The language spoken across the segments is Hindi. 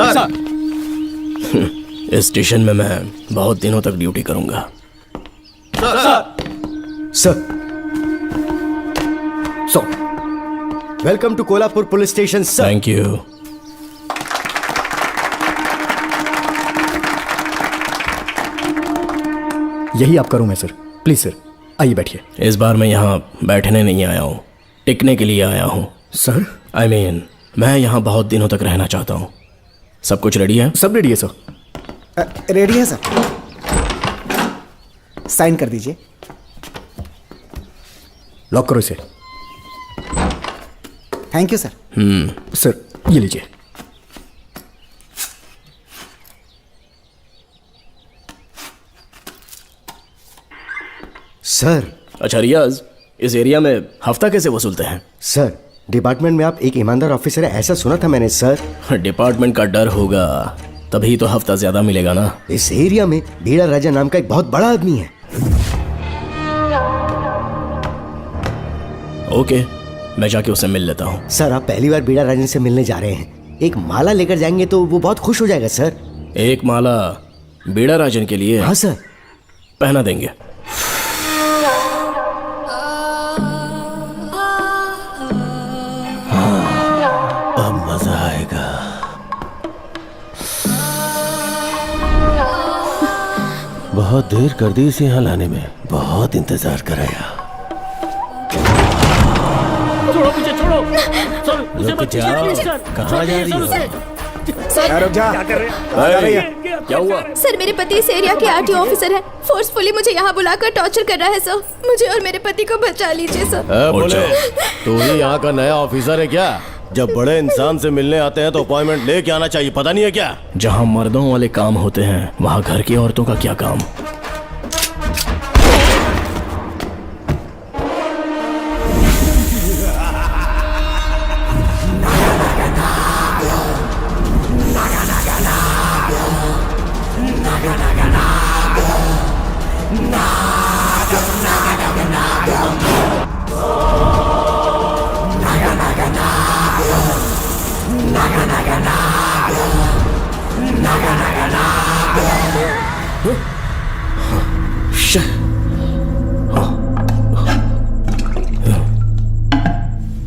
सर। इस स्टेशन में मैं बहुत दिनों तक ड्यूटी करूंगा। Sir welcome to Kolhapur police station sir. Thank you. यही आपका रूम है सर, प्लीज सर आइए बैठिए। इस बार मैं यहाँ बैठने नहीं आया हूँ, टिकने के लिए आया हूँ। सर I mean, मैं यहाँ बहुत दिनों तक रहना चाहता हूँ। सब कुछ रेडी है? सब रेडी है सर। रेडी है सर, साइन कर दीजिए। लॉक करो इसे। Thank you sir. सर ये लीजिए। सर अच्छा रियाज, इस एरिया में हफ्ता कैसे वसूलते हैं? सर डिपार्टमेंट में आप एक ईमानदार ऑफिसर है ऐसा सुना था मैंने सर। डिपार्टमेंट का डर होगा तभी तो हफ्ता ज्यादा मिलेगा ना। इस एरिया में बीड़ा राजा नाम का एक बहुत बड़ा आदमी है। ओके, मैं जाके उससे मिल लेता हूँ। सर आप पहली बार बीड़ा राजा से मिलने जा रहे हैं, एक माला लेकर जाएंगे तो वो बहुत खुश हो जाएगा सर। एक माला बीड़ा राजन के लिए? हाँ सर। पहना देंगे। अब मजा आएगा। बहुत देर कर दी इसे यहाँ लाने में, बहुत इंतजार कराया। छोड़ो मुझे, छोड़ो सर, उसे रुक मत जाओ, छेड़िए, सर। कहाँ जा रही हो? रुक जा। क्या कर रहे हैं? क्या हुआ? सर मेरे पति इस एरिया के आरटीओ ऑफिसर हैं। फोर्सफुली मुझे यहाँ बुलाकर टॉर्चर कर रहा है सर। मुझे और मेरे पति को बचा लीजिए सर। बोले तू ही यहाँ का नया ऑफिसर है क्या? जब बड़े इंसान से मिलने आते हैं तो अपॉइंटमेंट लेके आना चाहिए, पता नहीं है क्या? जहाँ मर्दों वाले काम होते हैं वहाँ घर की औरतों का क्या काम?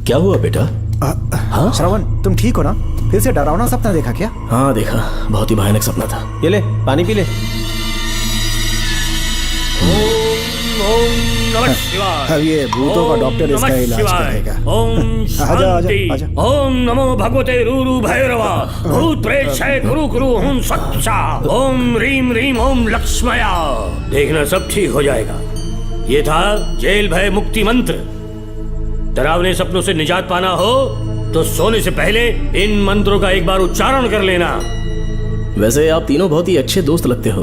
क्या हुआ बेटा? हाँ श्रवण, तुम ठीक हो ना? फिर से डरावना सपना देखा क्या? हाँ देखा, बहुत ही भयानक सपना था। ये ले पानी पी ले। नमः शिवाय। अब ये भूतों का डॉक्टर इसका नमः इलाज शिवाय। करेगा। ओम शांति। आजा। ओम नमो भगवते रूरू भैरवा। भूत प्रेत शैत कुरु कुरु ओम सच्चा। ओम रीम रीम ओम लक्ष्मया। देखना सब ठीक हो जाएगा। ये था जेल भय मुक्ति मंत्र। डरावने सपनों से निजात पाना हो तो सोने से पहले इन मंत्रों का एक बार उच्चारण कर लेना। वैसे आप तीनों बहुत ही अच्छे दोस्त लगते हो।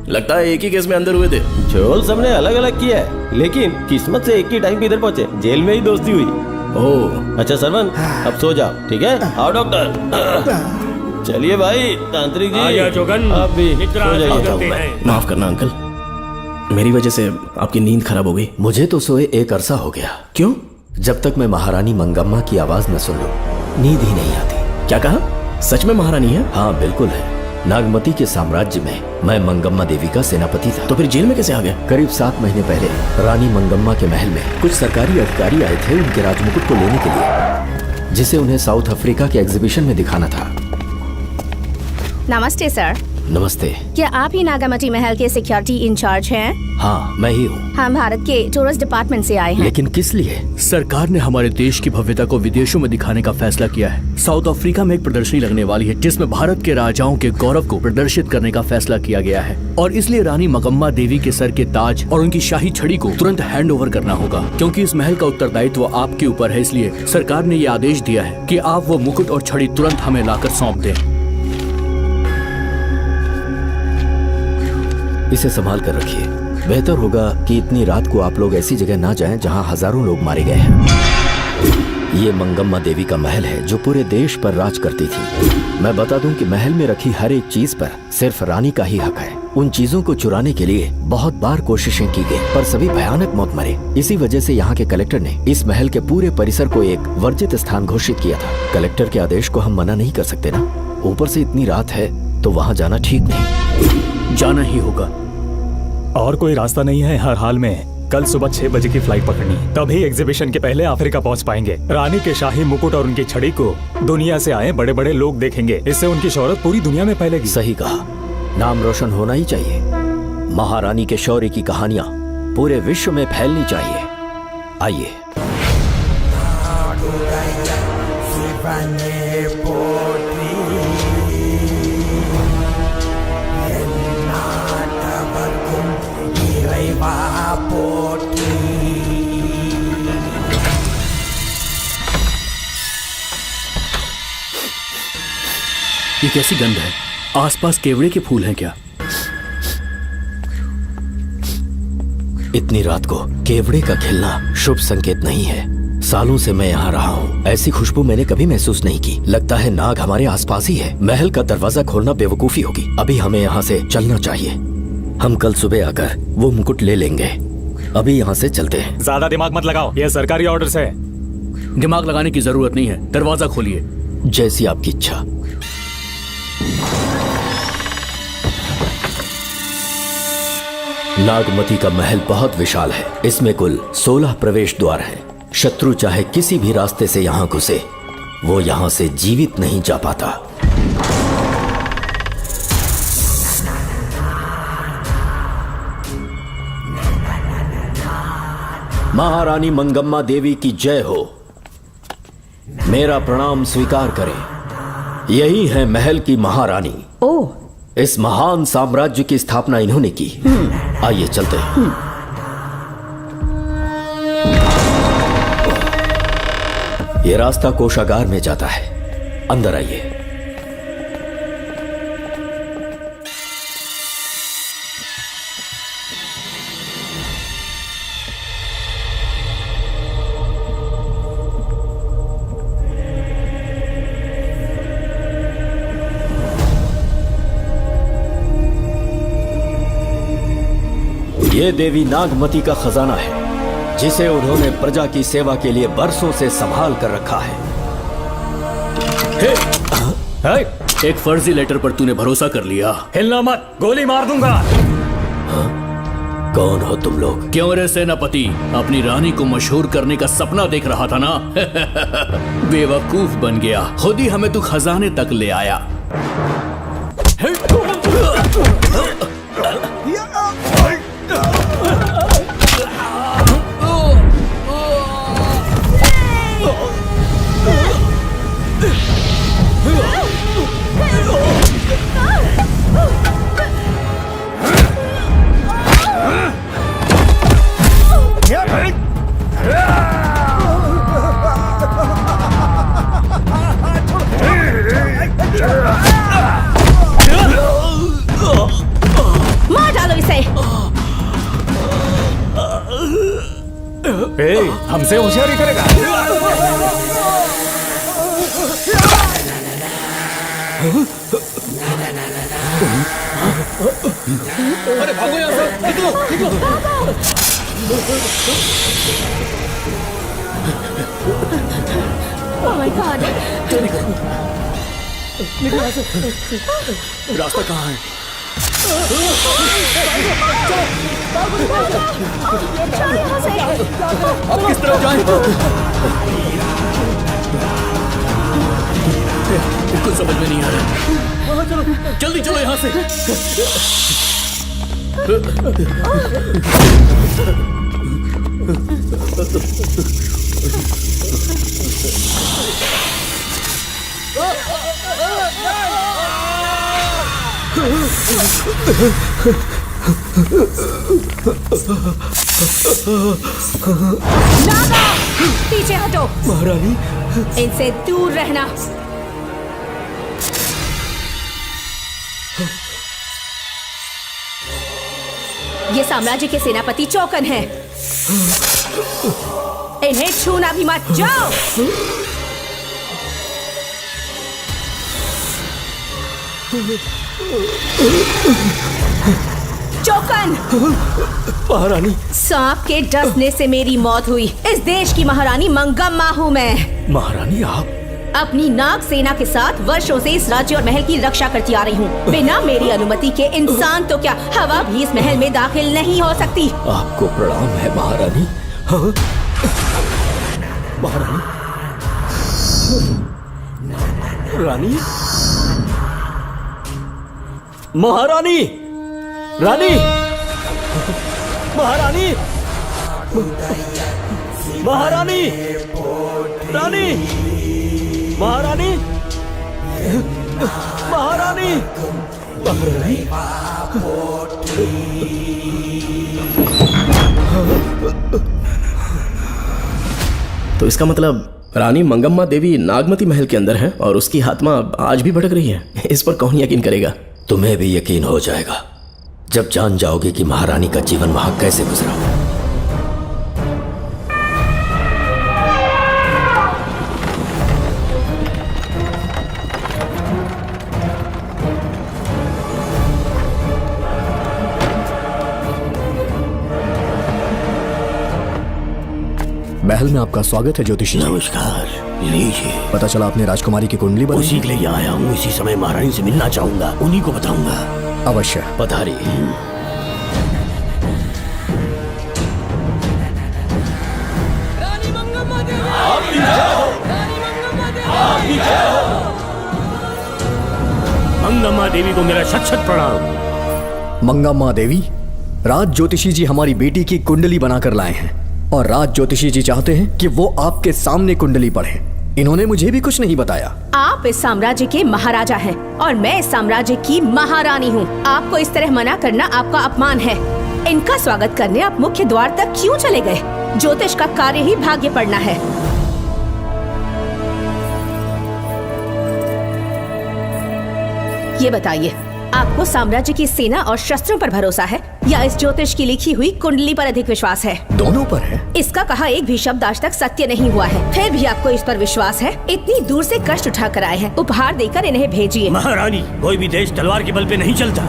लगता है एक ही केस में अंदर हुए थे। झोल सबने अलग अलग किया है, लेकिन किस्मत से एक ही टाइम पे इधर पहुंचे, जेल में ही दोस्ती हुई। ओह अच्छा सरवन, अब सो जाओ, ठीक है? आओ डॉक्टर। चलिए भाई तांत्रिक जी, आजा जोगन, आप भी निद्रा सो जाइए। करते हैं। माफ करना अंकल, मेरी वजह से आपकी नींद खराब हो गई। मुझे तो सोए एक अरसा हो गया। क्यों? जब तक मैं महारानी मंगम्मा की आवाज न सुन लूं नींद ही नहीं आती। क्या कहा? सच में महारानी है? हाँ बिल्कुल है। नागमती के साम्राज्य में मैं मंगम्मा देवी का सेनापति था। तो फिर जेल में कैसे आ गया? करीब 7 महीने पहले रानी मंगम्मा के महल में कुछ सरकारी अधिकारी आए थे उनके राजमुकुट को लेने के लिए, जिसे उन्हें साउथ अफ्रीका के एग्जीबिशन में दिखाना था। नमस्ते सर। नमस्ते। क्या आप ही नागामती महल के सिक्योरिटी इंचार्ज हैं? हाँ मैं ही हूँ। हम भारत के टूरिस्ट डिपार्टमेंट से आए हैं। लेकिन किस लिए? सरकार ने हमारे देश की भव्यता को विदेशों में दिखाने का फैसला किया है। साउथ अफ्रीका में एक प्रदर्शनी लगने वाली है जिसमें भारत के राजाओं के गौरव को प्रदर्शित करने का फैसला किया गया है, और इसलिए रानी मंगम्मा देवी के सर के ताज और उनकी शाही छड़ी को तुरंत हैंड ओवर करना होगा। क्योंकि इस महल का उत्तरदायित्व आपके ऊपर है, इसलिए सरकार ने ये आदेश दिया है कि आप वो मुकुट और छड़ी तुरंत हमें लाकर सौंप दें। इसे संभाल कर रखिए। बेहतर होगा कि इतनी रात को आप लोग ऐसी जगह ना जाएं जहां हजारों लोग मारे गए हैं। ये मंगम्मा देवी का महल है जो पूरे देश पर राज करती थी। मैं बता दूं कि महल में रखी हर एक चीज पर सिर्फ रानी का ही हक है। उन चीजों को चुराने के लिए बहुत बार कोशिशें की गई, पर सभी भयानक मौत मरे। इसी वजह से यहाँ के कलेक्टर ने इस महल के पूरे परिसर को एक वर्जित स्थान घोषित किया था। कलेक्टर के आदेश को हम मना नहीं कर सकते ना। ऊपर से इतनी रात है तो वहां जाना ठीक नहीं। जाना ही होगा। और कोई रास्ता नहीं है हर हाल में। कल सुबह 6 बजे की फ्लाइट पकड़नी, तभी एग्जीबिशन के पहले अफ्रीका पहुंच पाएंगे। रानी के शाही मुकुट और उनकी छड़ी को दुनिया से आए बड़े बड़े लोग देखेंगे। इससे उनकी शोहरत पूरी दुनिया में फैलेगी। सही कहा, नाम रोशन होना ही चाहिए। महारानी के शौर्य की कहानियां पूरे विश्व में फैलनी चाहिए। आइए। ये कैसी गंध है? आसपास केवड़े के फूल हैं क्या? इतनी रात को केवड़े का खिलना शुभ संकेत नहीं है। सालों से मैं यहाँ रहा हूँ, ऐसी खुशबू मैंने कभी महसूस नहीं की। लगता है नाग हमारे आसपास ही है। महल का दरवाजा खोलना बेवकूफी होगी। अभी हमें यहाँ से चलना चाहिए। हम कल सुबह आकर वो मुकुट ले लेंगे। अभी यहाँ से चलते हैं। ज्यादा दिमाग मत लगाओ, ये सरकारी ऑर्डर्स है। दिमाग लगाने की जरूरत नहीं है, दरवाजा खोलिए। जैसी आपकी इच्छा। नागमती का महल बहुत विशाल है। इसमें कुल 16 प्रवेश द्वार हैं। शत्रु चाहे किसी भी रास्ते से यहाँ घुसे, वो यहाँ से जीवित नहीं जा पाता। महारानी मंगम्मा देवी की जय हो। मेरा प्रणाम स्वीकार करें। यही है महल की महारानी। ओह, इस महान साम्राज्य की स्थापना इन्होंने की। आइए चलते हैं। ये रास्ता कोषागार में जाता है। अंदर आइए। ये देवी नागमती का खजाना है, जिसे उन्होंने प्रजा की सेवा के लिए बरसों से संभाल कर रखा है। एक फर्जी लेटर पर तूने भरोसा कर लिया। हिलना मत, गोली मार दूंगा। कौन हो तुम लोग? क्यों रे सेनापति, अपनी रानी को मशहूर करने का सपना देख रहा था ना? बेवकूफ बन गया। खुद ही हमें तू खजाने तक ले आया। मार डालो इसे। हमसे होशियारी करेगा। अरे भागो यहाँ से, निकलो, निकलो। Oh my God! निकलो यहाँ से। रास्ता कहाँ है? अब किस तरफ जाएं? कुछ समझ में नहीं आ रहा। जल्दी चलो यहाँ से। नागा, पीछे हटो। महारानी, इनसे दूर रहना। ये साम्राज्य के सेनापति चौकन हैं। इन्हें छूना भी मत। जाओ। चौकन। महारानी, सांप के डसने से मेरी मौत हुई। इस देश की महारानी मंगम्मा हूँ मैं। महारानी आप अपनी नाग सेना के साथ वर्षों से इस राज्य और महल की रक्षा करती आ रही हूँ। बिना मेरी अनुमति के इंसान तो क्या हवा भी इस महल में दाखिल नहीं हो सकती। आपको प्रणाम है महारानी। हाँ? महारानी, रानी, महारानी, रानी, महारानी, महारानी, रानी, महारानी, महारानी, महारानी। तो इसका मतलब रानी मंगम्मा देवी नागमती महल के अंदर है और उसकी आत्मा आज भी भटक रही है। इस पर कौन यकीन करेगा? तुम्हें भी यकीन हो जाएगा जब जान जाओगे कि महारानी का जीवन वहां कैसे गुजरा। महल में आपका स्वागत है ज्योतिषी। नमस्कार, लीजिए। पता चला आपने राजकुमारी की कुंडली बनाई। उसी के लिए आया हूँ। इसी समय महारानी से मिलना चाहूंगा, उन्हीं को बताऊंगा। अवश्य। पधारी। मंगम्मा देवी को मेरा शत शत प्रणाम। मंगम्मा देवी, राज ज्योतिषी जी हमारी बेटी की कुंडली बनाकर लाए हैं और राज ज्योतिषी जी चाहते हैं कि वो आपके सामने कुंडली पढ़े। इन्होंने मुझे भी कुछ नहीं बताया। आप इस साम्राज्य के महाराजा हैं और मैं इस साम्राज्य की महारानी हूँ। आपको इस तरह मना करना आपका अपमान है। इनका स्वागत करने आप मुख्य द्वार तक क्यों चले गए? ज्योतिष का कार्य ही भाग्य पढ़ना है। ये बताइए, आपको साम्राज्य की सेना और शस्त्रों पर भरोसा है या इस ज्योतिष की लिखी हुई कुंडली पर अधिक विश्वास है? दोनों पर है। इसका कहा एक भी शब्द आज तक सत्य नहीं हुआ है, फिर भी आपको इस पर विश्वास है? इतनी दूर से कष्ट उठा कर आए हैं, उपहार देकर इन्हें भेजिए। महारानी, कोई भी देश तलवार के बल पे नहीं चलता,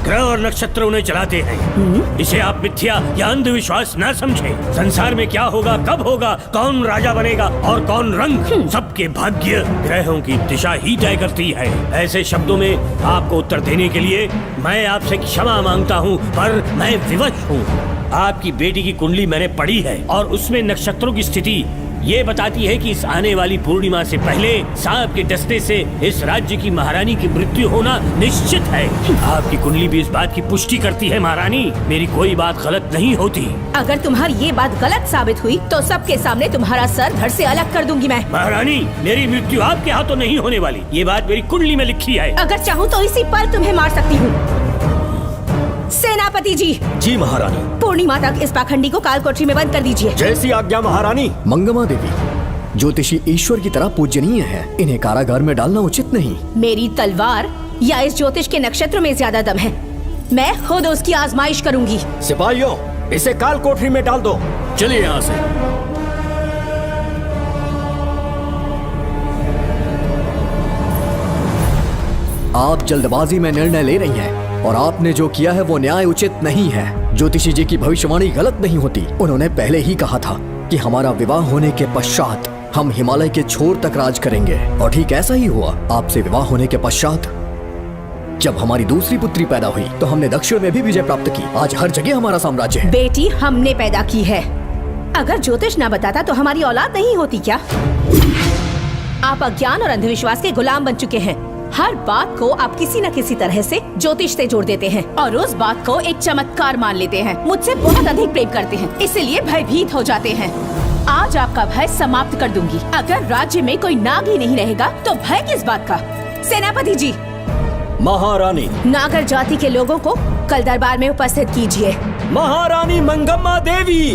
ग्रह और नक्षत्र उन्हें चलाते हैं। इसे आप मिथ्या या अंधविश्वास न समझे। संसार में क्या होगा, कब होगा, कौन राजा बनेगा और कौन रंग, सबके भाग्य ग्रहों की दिशा ही तय करती है। ऐसे शब्दों में आपको उत्तर देने के लिए मैं आपसे क्षमा मांगता हूँ, पर मैं विवश हूँ। आपकी बेटी की कुंडली मैंने पढ़ी है और उसमें नक्षत्रों की स्थिति ये बताती है कि इस आने वाली पूर्णिमा से पहले सांप के डसने से इस राज्य की महारानी की मृत्यु होना निश्चित है। आपकी कुंडली भी इस बात की पुष्टि करती है। महारानी, मेरी कोई बात गलत नहीं होती। अगर तुम्हारी ये बात गलत साबित हुई तो सबके सामने तुम्हारा सर धड़ से अलग कर दूंगी मैं। महारानी, मेरी मृत्यु आपके हाथों नहीं होने वाली, ये बात मेरी कुंडली में लिखी है। अगर चाहूँ तो इसी पल तुम्हें मार सकती हूँ। सेनापति जी। जी महारानी। पूर्णिमा तक इस पाखंडी को काल कोठरी में बंद कर दीजिए। जैसी आज्ञा महारानी। मंगम्मा देवी, ज्योतिषी ईश्वर की तरह पूजनीय है, इन्हें कारागार में डालना उचित नहीं। मेरी तलवार या इस ज्योतिष के नक्षत्र में ज्यादा दम है। मैं खुद उसकी आजमाइश करूंगी। सिपाहियों, इसे काल कोठरी में डाल दो। चलिए यहाँ से। आप जल्दबाजी में निर्णय ले रही हैं और आपने जो किया है वो न्याय उचित नहीं है। ज्योतिषी जी की भविष्यवाणी गलत नहीं होती। उन्होंने पहले ही कहा था कि हमारा विवाह होने के पश्चात हम हिमालय के छोर तक राज करेंगे और ठीक ऐसा ही हुआ। आपसे विवाह होने के पश्चात जब हमारी दूसरी पुत्री पैदा हुई तो हमने दक्षिण में भी विजय प्राप्त की। आज हर जगह हमारा साम्राज्य है। बेटी हमने पैदा की है। अगर ज्योतिष ना बताता तो हमारी औलाद नहीं होती क्या? आप अज्ञान और अंधविश्वास के गुलाम बन चुके हैं। हर बात को आप किसी न किसी तरह से ज्योतिष से जोड़ देते हैं और उस बात को एक चमत्कार मान लेते हैं। मुझसे बहुत अधिक प्रेम करते हैं, इसीलिए भयभीत हो जाते हैं। आज आपका भय समाप्त कर दूंगी। अगर राज्य में कोई नाग ही नहीं रहेगा तो भय किस बात का? सेनापति जी। महारानी। नागर जाति के लोगों को कल दरबार में उपस्थित कीजिए। महारानी मंगम्मा देवी।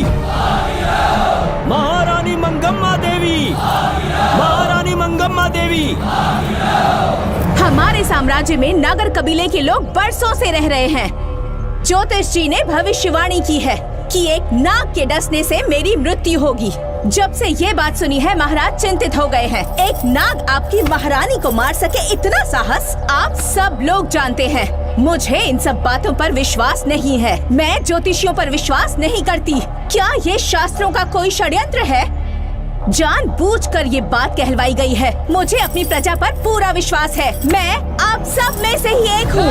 महारानी मंगम्मा देवी। महारानी मंगम्मा देवी। हमारे साम्राज्य में नागर कबीले के लोग बरसों से रह रहे हैं। ज्योतिष जी ने भविष्यवाणी की है कि एक नाग के डसने से मेरी मृत्यु होगी। जब से ये बात सुनी है महाराज चिंतित हो गए हैं। एक नाग आपकी महारानी को मार सके इतना साहस आप सब लोग जानते हैं। मुझे इन सब बातों पर विश्वास नहीं है। मैं ज्योतिषियों पर विश्वास नहीं करती। क्या ये शास्त्रों का कोई षड्यंत्र है? जानबूझकर ये बात कहलवाई गई है। मुझे अपनी प्रजा पर पूरा विश्वास है। मैं आप सब में से ही एक हूँ।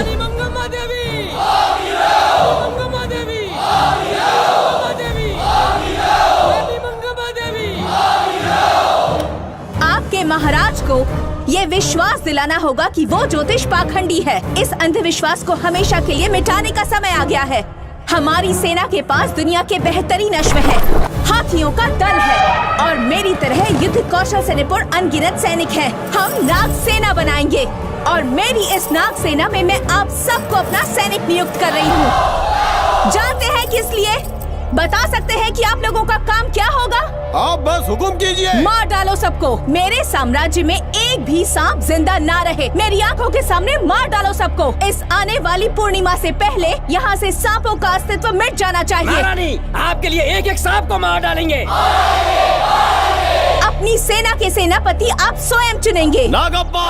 आपके महाराज को ये विश्वास दिलाना होगा कि वो ज्योतिष पाखंडी है। इस अंधविश्वास को हमेशा के लिए मिटाने का समय आ गया है। हमारी सेना के पास दुनिया के बेहतरीन अश्व है, हाथियों का दल है और मेरी तरह युद्ध कौशल से निपुण अनगिनत सैनिक हैं। हम नाग सेना बनाएंगे और मेरी इस नाग सेना में मैं आप सबको अपना सैनिक नियुक्त कर रही हूँ। जानते हैं किस लिए? बता सकते हैं कि आप लोगों का काम क्या होगा? आप बस हुक्म कीजिए। मार डालो सबको। मेरे साम्राज्य में एक भी सांप जिंदा ना रहे। मेरी आंखों के सामने मार डालो सबको। इस आने वाली पूर्णिमा से पहले यहाँ से सांपों का अस्तित्व मिट जाना चाहिए। महारानी, आपके लिए एक एक सांप को मार डालेंगे। अपनी सेना के सेनापति आप स्वयं चुनेंगे। नागप्पा।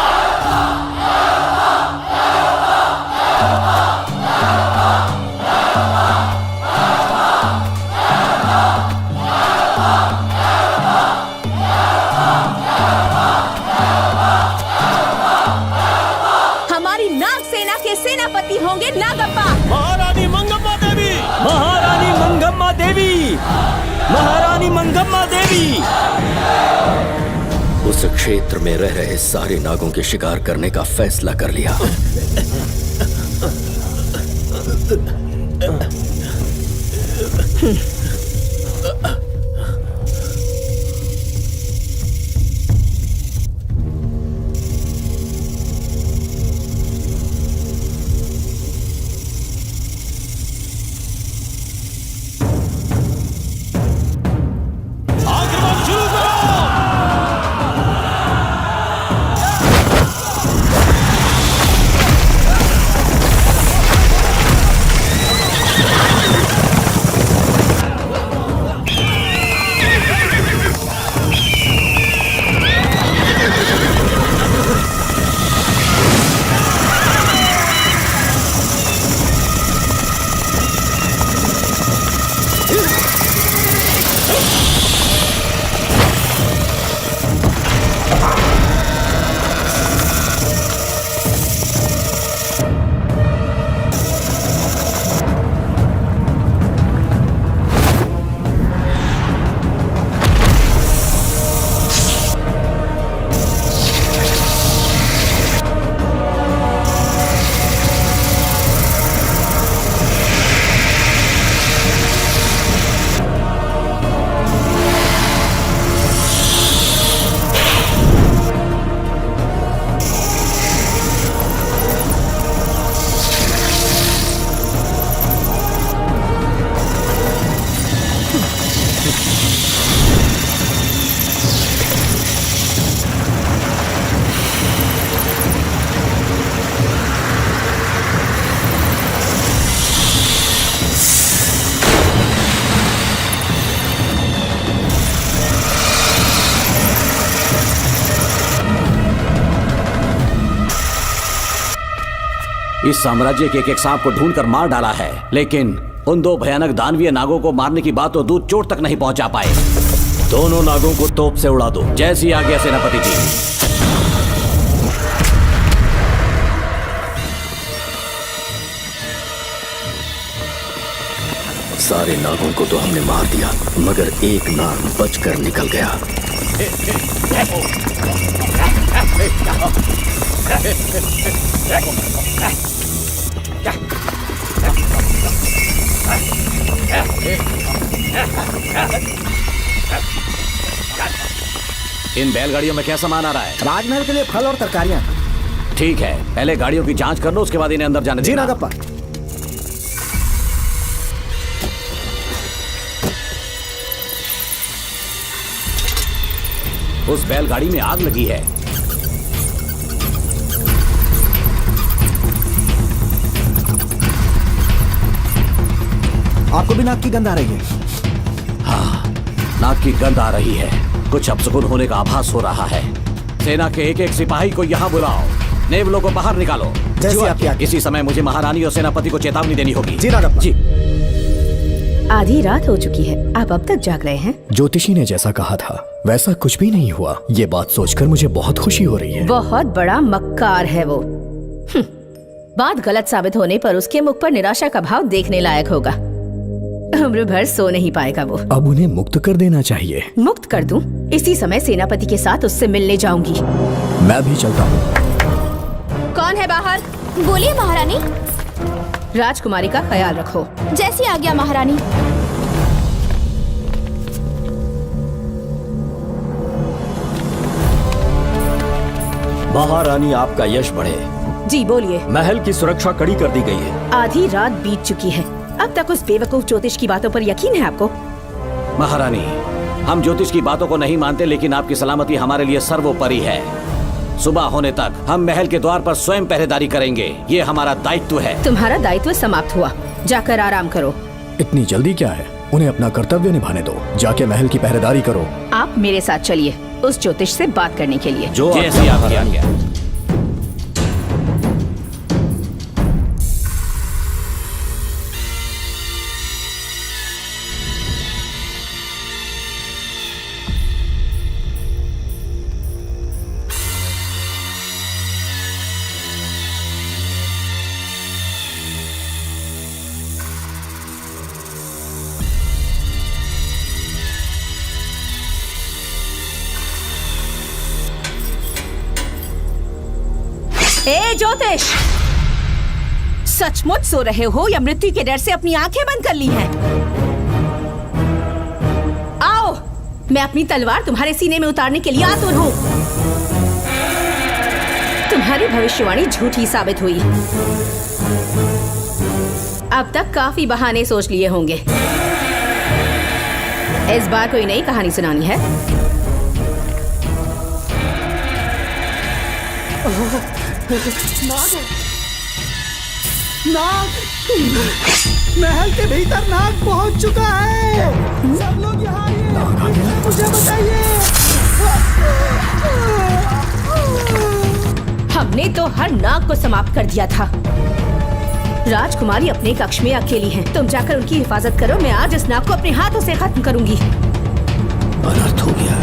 सेनापति होंगे नागप्पा। महारानी मंगम्मा देवी। महारानी मंगम्मा देवी। महारानी मंगम्मा देवी। उस क्षेत्र में रह रहे सारे नागों के शिकार करने का फैसला कर लिया। इस साम्राज्य के एक सांप को ढूंढकर मार डाला है, लेकिन उन दो भयानक दानवीय नागों को मारने की बात तो दूध चोट तक नहीं पहुंचा पाए। दोनों नागों को तोप से उड़ा दो। जैसी आज्ञा सेनापति जी। सारे नागों को तो हमने मार दिया, मगर एक नाग बचकर निकल गया। इन बैलगाड़ियों में क्या सामान आ रहा है? राजमहल के लिए फल और तरकारियां। ठीक है, पहले गाड़ियों की जांच कर लो, उसके बाद इन्हें अंदर जाने जी देना। नागप्पा। उस बैलगाड़ी में आग लगी है। आपको भी नाक की गंध आ रही है? हाँ, नाक की गंध आ रही है। कुछ अपशकुन होने का आभास हो रहा है। सेना के एक एक सिपाही को यहाँ बुलाओ, नेवलों को बाहर निकालो। जैसी आपकी आज्ञा। इसी समय मुझे महारानी और सेनापति को चेतावनी देनी होगी। जी नागप्पा। जी। आधी रात हो चुकी है, आप अब तक जाग रहे हैं? ज्योतिषी ने जैसा कहा था वैसा कुछ भी नहीं हुआ। ये बात सोचकर मुझे बहुत खुशी हो रही है। बहुत बड़ा मक्कार है वो। बात गलत साबित होने पर उसके मुख पर निराशा का भाव देखने लायक होगा। उम्र भर सो नहीं पाएगा वो। अब उन्हें मुक्त कर देना चाहिए। मुक्त कर दूं? इसी समय सेनापति के साथ उससे मिलने जाऊंगी। मैं भी चलता हूँ। कौन है बाहर? बोलिए महारानी। राजकुमारी का ख्याल रखो। जैसी आज्ञा महारानी। महारानी आपका यश बढ़े। जी बोलिए। महल की सुरक्षा कड़ी कर दी गई है। आधी रात बीत चुकी है, अब तक उस बेवकूफ ज्योतिष की बातों पर यकीन है आपको? महारानी, हम ज्योतिष की बातों को नहीं मानते, लेकिन आपकी सलामती हमारे लिए सर्वोपरि है। सुबह होने तक हम महल के द्वार पर स्वयं पहरेदारी करेंगे, ये हमारा दायित्व है। तुम्हारा दायित्व समाप्त हुआ, जाकर आराम करो। इतनी जल्दी क्या है? उन्हें अपना कर्तव्य निभाने दो। जाके महल की पहरेदारी करो। आप मेरे साथ चलिए उस ज्योतिष से बात करने के लिए। जो जैसे आपकी आज्ञा। ए ज्योतिष, सचमुच सो रहे हो या मृत्यु के डर से अपनी आंखें बंद कर ली हैं? आओ, मैं अपनी तलवार तुम्हारे सीने में उतारने के लिए आतुर हूं। तुम्हारी भविष्यवाणी झूठी साबित हुई। अब तक काफी बहाने सोच लिए होंगे। इस बार कोई नई कहानी सुनानी है? नाग! महल के भीतर नाग पहुंच चुका है। सब लोग यहाँ आइए, मुझे बचाइए। हमने तो हर नाग को समाप्त कर दिया था। राजकुमारी अपने कक्ष में अकेली है, तुम जाकर उनकी हिफाजत करो। मैं आज इस नाग को अपने हाथों से खत्म करूंगी। अनर्थ हो गया।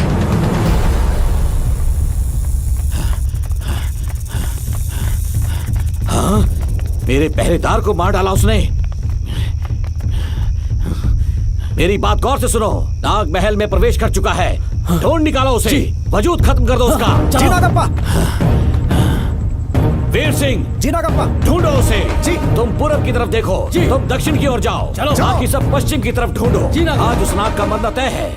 हाँ, मेरे पहरेदार को मार डाला उसने। मेरी बात गौर से सुनो, नाग महल में प्रवेश कर चुका है। ढूंढ निकालो उसे, वजूद खत्म कर दो उसका। जी नागप्पा। वीर सिंह, जी नागप्पा। ढूंढो उसे। जी। तुम पूरब की तरफ देखो, तुम दक्षिण की ओर जाओ। चलो। बाकी सब पश्चिम की तरफ ढूंढो। आज उस नाग का मरना तय है।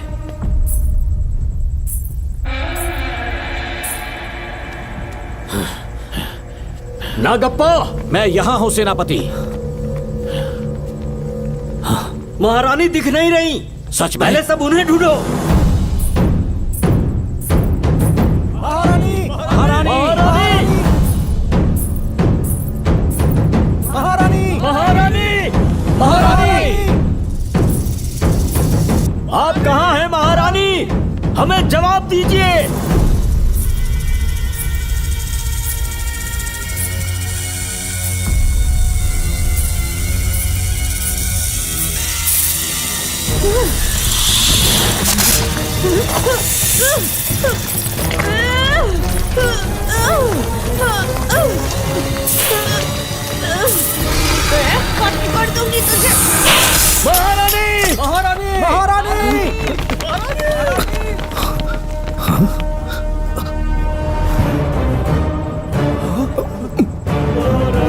नागप्पा, मैं यहाँ हूँ सेनापति। महारानी दिख नहीं रही। सच में? पहले सब उन्हें ढूंढो। महारानी! महारानी! महारानी! महारानी! महारानी! आप कहाँ हैं महारानी? हमें जवाब दीजिए। कर दूंगी तुझे। महारानी! महारानी! महारानी!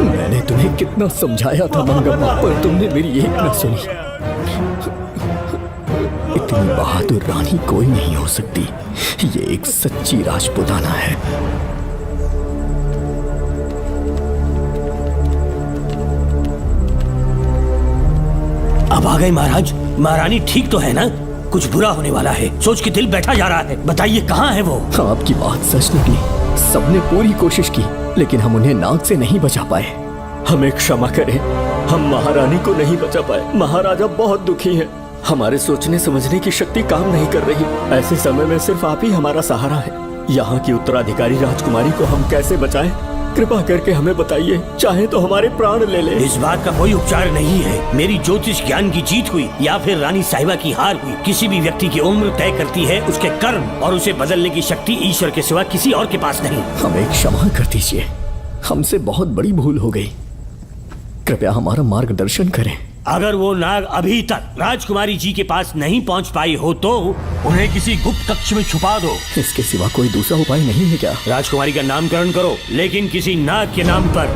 मैंने तुम्हें कितना समझाया था मंगम्मा, पर तुमने मेरी एक न सुनी। इतनी बहादुर रानी कोई नहीं हो सकती। ये एक सच्ची राजपुताना है। अब आ गए महाराज। महारानी ठीक तो है ना? कुछ बुरा होने वाला है, सोच के दिल बैठा जा रहा है। बताइए कहाँ है वो? आपकी बात सच निकली। सबने पूरी कोशिश की, लेकिन हम उन्हें नाग से नहीं बचा पाए। हमें क्षमा करें, हम महारानी को नहीं बचा पाए। महाराजा बहुत दुखी हैं। हमारे सोचने समझने की शक्ति काम नहीं कर रही। ऐसे समय में सिर्फ आप ही हमारा सहारा है। यहाँ की उत्तराधिकारी राजकुमारी को हम कैसे बचाएं? कृपा करके हमें बताइए, चाहे तो हमारे प्राण ले ले। इस बात का कोई उपचार नहीं है। मेरी ज्योतिष ज्ञान की जीत हुई या फिर रानी साहिबा की हार हुई, किसी भी व्यक्ति की उम्र तय करती है उसके कर्म, और उसे बदलने की शक्ति ईश्वर के सिवा किसी और के पास नहीं। हमें क्षमा कर दीजिए, हमसे बहुत बड़ी भूल हो गई। कृपया हमारा मार्गदर्शन करें। अगर वो नाग अभी तक राजकुमारी जी के पास नहीं पहुंच पाई हो तो उन्हें किसी गुप्त कक्ष में छुपा दो। इसके सिवा कोई दूसरा उपाय नहीं है क्या? राजकुमारी का नामकरण करो, लेकिन किसी नाग के नाम पर।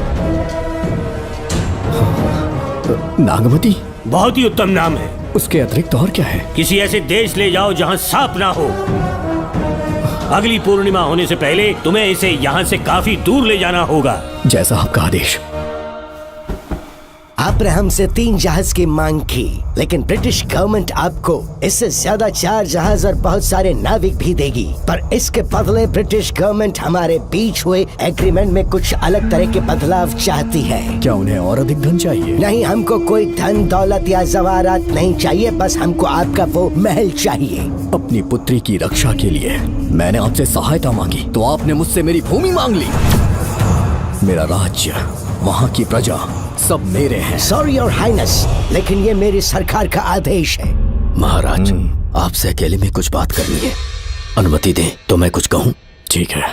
नागमती बहुत ही उत्तम नाम है। उसके अतिरिक्त और क्या है? किसी ऐसे देश ले जाओ जहाँ सांप ना हो। अगली पूर्णिमा होने से पहले तुम्हें इसे यहाँ से काफी दूर ले जाना होगा। जैसा आपका आदेश। आपने हमसे 3 जहाज की मांग की, लेकिन ब्रिटिश गवर्नमेंट आपको इससे ज्यादा 4 जहाज और बहुत सारे नाविक भी देगी। पर इसके बदले ब्रिटिश गवर्नमेंट हमारे बीच हुए एग्रीमेंट में कुछ अलग तरह के बदलाव चाहती है। क्या उन्हें और अधिक धन चाहिए? नहीं, हमको कोई धन दौलत या जवाहरात नहीं चाहिए, बस हमको आपका वो महल चाहिए। अपनी पुत्री की रक्षा के लिए मैंने आपसे सहायता मांगी तो आपने मुझसे मेरी भूमि मांग ली। मेरा राज्य, वहाँ की प्रजा सब मेरे हैं। सॉरी योर हाइनेस, लेकिन ये मेरी सरकार का आदेश है। महाराज, आपसे अकेले में कुछ बात करनी है, अनुमति दें तो मैं कुछ कहूँ? ठीक है।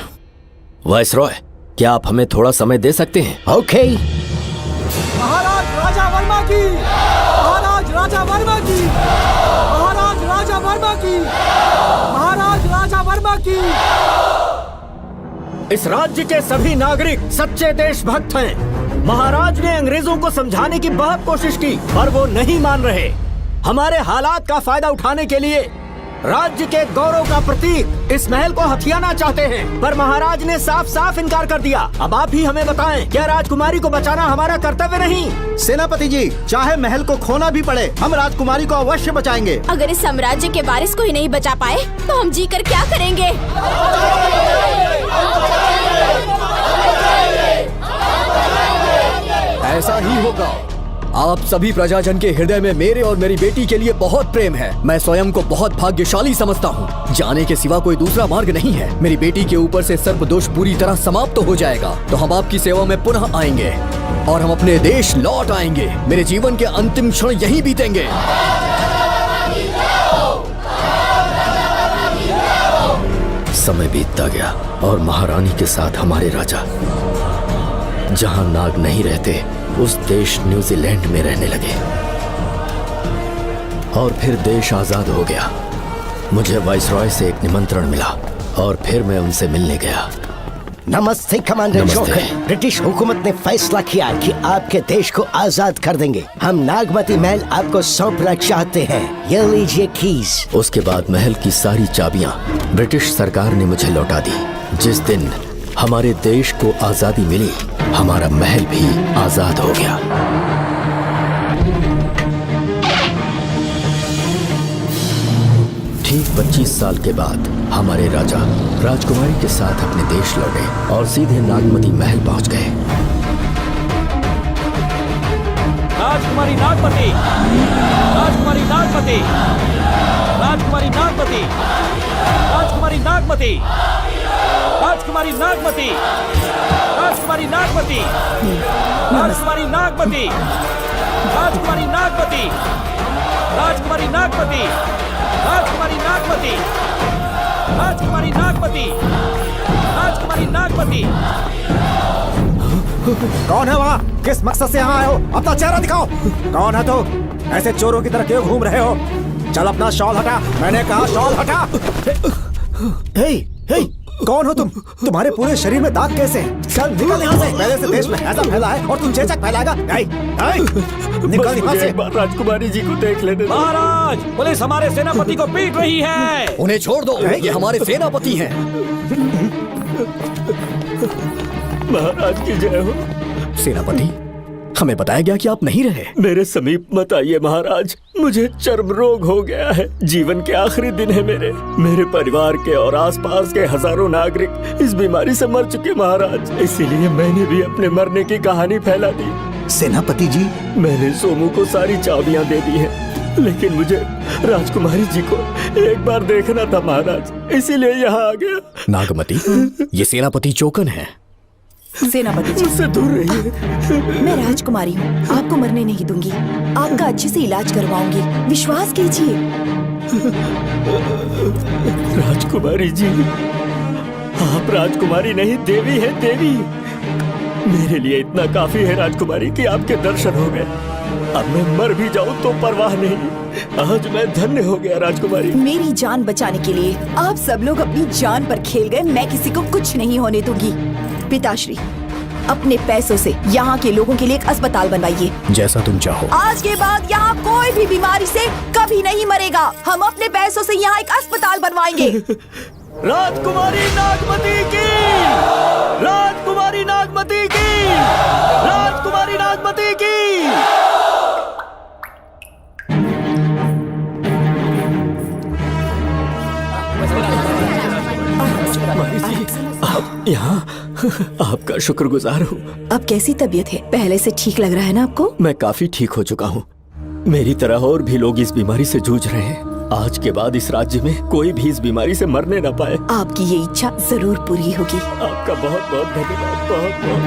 वायसरॉय, क्या आप हमें थोड़ा समय दे सकते हैं? ओके। महाराज राजा वर्मा की, महाराज राजा वर्मा की, महाराज राजा वर्मा की, महाराज राजा वर्मा की। इस राज्य के सभी नागरिक सच्चे देशभक्त हैं। महाराज ने अंग्रेजों को समझाने की बहुत कोशिश की, पर वो नहीं मान रहे। हमारे हालात का फायदा उठाने के लिए राज्य के गौरव का प्रतीक इस महल को हथियाना चाहते हैं, पर महाराज ने साफ साफ इनकार कर दिया। अब आप ही हमें बताएं, क्या राजकुमारी को बचाना हमारा कर्तव्य नहीं? सेनापति जी, चाहे महल को खोना भी पड़े, हम राजकुमारी को अवश्य बचाएंगे। अगर इस साम्राज्य के वारिस को ही नहीं बचा पाए तो हम जीकर क्या करेंगे? ऐसा ही होगा। आप सभी प्रजाजन के हृदय में मेरे और मेरी बेटी के लिए बहुत प्रेम है। मैं स्वयं को बहुत भाग्यशाली समझता हूँ। जाने के सिवा कोई दूसरा मार्ग नहीं है। मेरी बेटी के ऊपर से सर्प दोष पूरी तरह समाप्त हो जाएगा तो हम आपकी सेवा में पुनः आएंगे और हम अपने देश लौट आएंगे। मेरे जीवन के अंतिम क्षण यहीं बीतेंगे। समय बीतता गया और महारानी के साथ हमारे राजा जहां नाग नहीं रहते उस देश न्यूजीलैंड में रहने लगे और फिर देश आजाद हो गया। मुझे वाइसरॉय से एक निमंत्रण मिला और फिर मैं उनसे मिलने गया। नमस्ते कमांडर जोकर। ब्रिटिश हुकूमत ने फैसला किया कि आपके देश को आजाद कर देंगे। हम नागमती महल आपको सौंपना चाहते हैं। ये लीजिए कीज। उसके बाद महल की सारी चाबियां ब्रिटिश सरकार ने मुझे लौटा दी। जिस दिन हमारे देश को आजादी मिली, हमारा महल भी आजाद हो गया। ठीक 25 साल के बाद हमारे राजा राजकुमारी के साथ अपने देश लौटे और सीधे नागमती महल पहुंच गए। राजकुमारी नागमती, राजकुमारी नागमती, राजकुमारी नागमती, राजकुमारी नागमती, राजकुमारी नागमती, राजकुमारी नागमती, राजकुमारी नागमती, राजकुमारी नागमती, राजकुमारी नागमती, राजकुमारी नागमती, राजकुमारी नागमती, राजकुमारी नागमती। कौन है वहाँ? किस मकसद से यहाँ आए हो? अपना चेहरा दिखाओ। कौन है तो? ऐसे चोरों की तरह क्यों घूम रहे हो? चल अपना शॉल हटा। मैंने कहा शॉल हटा। हे, हे, कौन हो तुम? तुम्हारे पूरे शरीर में दाग कैसे हैं? चल निकल यहाँ से। पहले से देश में हैजा फैला है और तुम चेचक फैलाएगा। निकल यहाँ से। राजकुमारी जी को देख लेने। महाराज, पुलिस हमारे सेनापति को पीट रही है। उन्हें छोड़ दो, ये हमारे सेनापति हैं। महाराज की जय हो। सेनापति, हमें बताया गया कि आप नहीं रहे। मेरे समीप मत आइए महाराज, मुझे चर्म रोग हो गया है। जीवन के आखिरी दिन है मेरे परिवार के और आसपास के हजारों नागरिक इस बीमारी से मर चुके महाराज। इसीलिए मैंने भी अपने मरने की कहानी फैला दी। सेनापति जी, मैंने सोमू को सारी चाबियां दे दी हैं, लेकिन मुझे राजकुमारी जी को एक बार देखना था महाराज, इसीलिए यहाँ आ गया। नागमती, ये सेनापति चोकन है। सेनापति जी, मुझसे दूर रहिए। मैं राजकुमारी हूँ, आपको मरने नहीं दूंगी। आपका अच्छे से इलाज करवाऊंगी, विश्वास कीजिए। राजकुमारी जी, आप राजकुमारी नहीं देवी है, देवी। मेरे लिए इतना काफी है राजकुमारी कि आपके दर्शन हो गए। अब मैं मर भी जाऊं तो परवाह नहीं। आज मैं धन्य हो गया राजकुमारी। मेरी जान बचाने के लिए आप सब लोग अपनी जान पर खेल गए। मैं किसी को कुछ नहीं होने दूंगी। पिताश्री, अपने पैसों से यहाँ के लोगों के लिए एक अस्पताल बनवाइए। जैसा तुम चाहो। आज के बाद यहाँ कोई भी बीमारी से कभी नहीं मरेगा। हम अपने पैसों से यहाँ एक अस्पताल बनवाएंगे। राजकुमारी नागमती की, राजकुमारी नागमती की, राजकुमारी नागमती की। आप यहाँ, आपका शुक्रगुजार हूँ। अब कैसी तबीयत है? पहले से ठीक लग रहा है ना आपको? मैं काफी ठीक हो चुका हूँ। मेरी तरह और भी लोग इस बीमारी से जूझ रहे हैं। आज के बाद इस राज्य में कोई भी इस बीमारी से मरने न पाए। आपकी ये इच्छा जरूर पूरी होगी। आपका बहुत बहुत धन्यवाद, बहुत बहुत।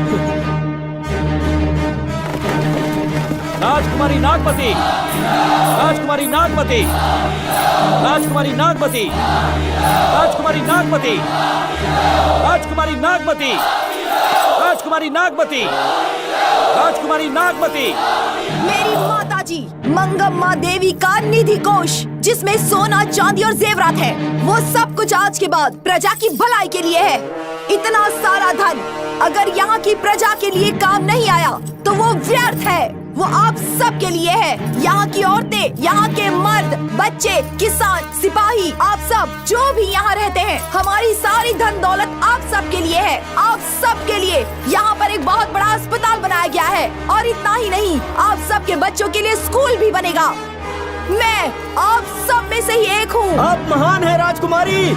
राजकुमारी नागमती, राजकुमारी नागमती, राजकुमारी नागमती, राजकुमारी नागमती, राजकुमारी नागमती, राजकुमारी नागमती, राजकुमारी नागमती। मेरी माता जी मंगम्मा देवी का निधि कोष, जिसमें सोना, चांदी और जेवरात है, वो सब कुछ आज के बाद प्रजा की भलाई के लिए है। इतना सारा धन अगर यहाँ की प्रजा के लिए काम नहीं आया तो वो व्यर्थ है। वो आप सब के लिए है। यहाँ की औरतें, यहाँ के मर्द, बच्चे, किसान, सिपाही, आप सब जो भी यहाँ रहते हैं, हमारी सारी धन दौलत आप सब के लिए है। आप सब के लिए यहाँ पर एक बहुत बड़ा अस्पताल बनाया गया है। और इतना ही नहीं, आप सब के बच्चों के लिए स्कूल भी बनेगा। मैं आप सब में से ही एक हूँ। आप महान है राजकुमारी।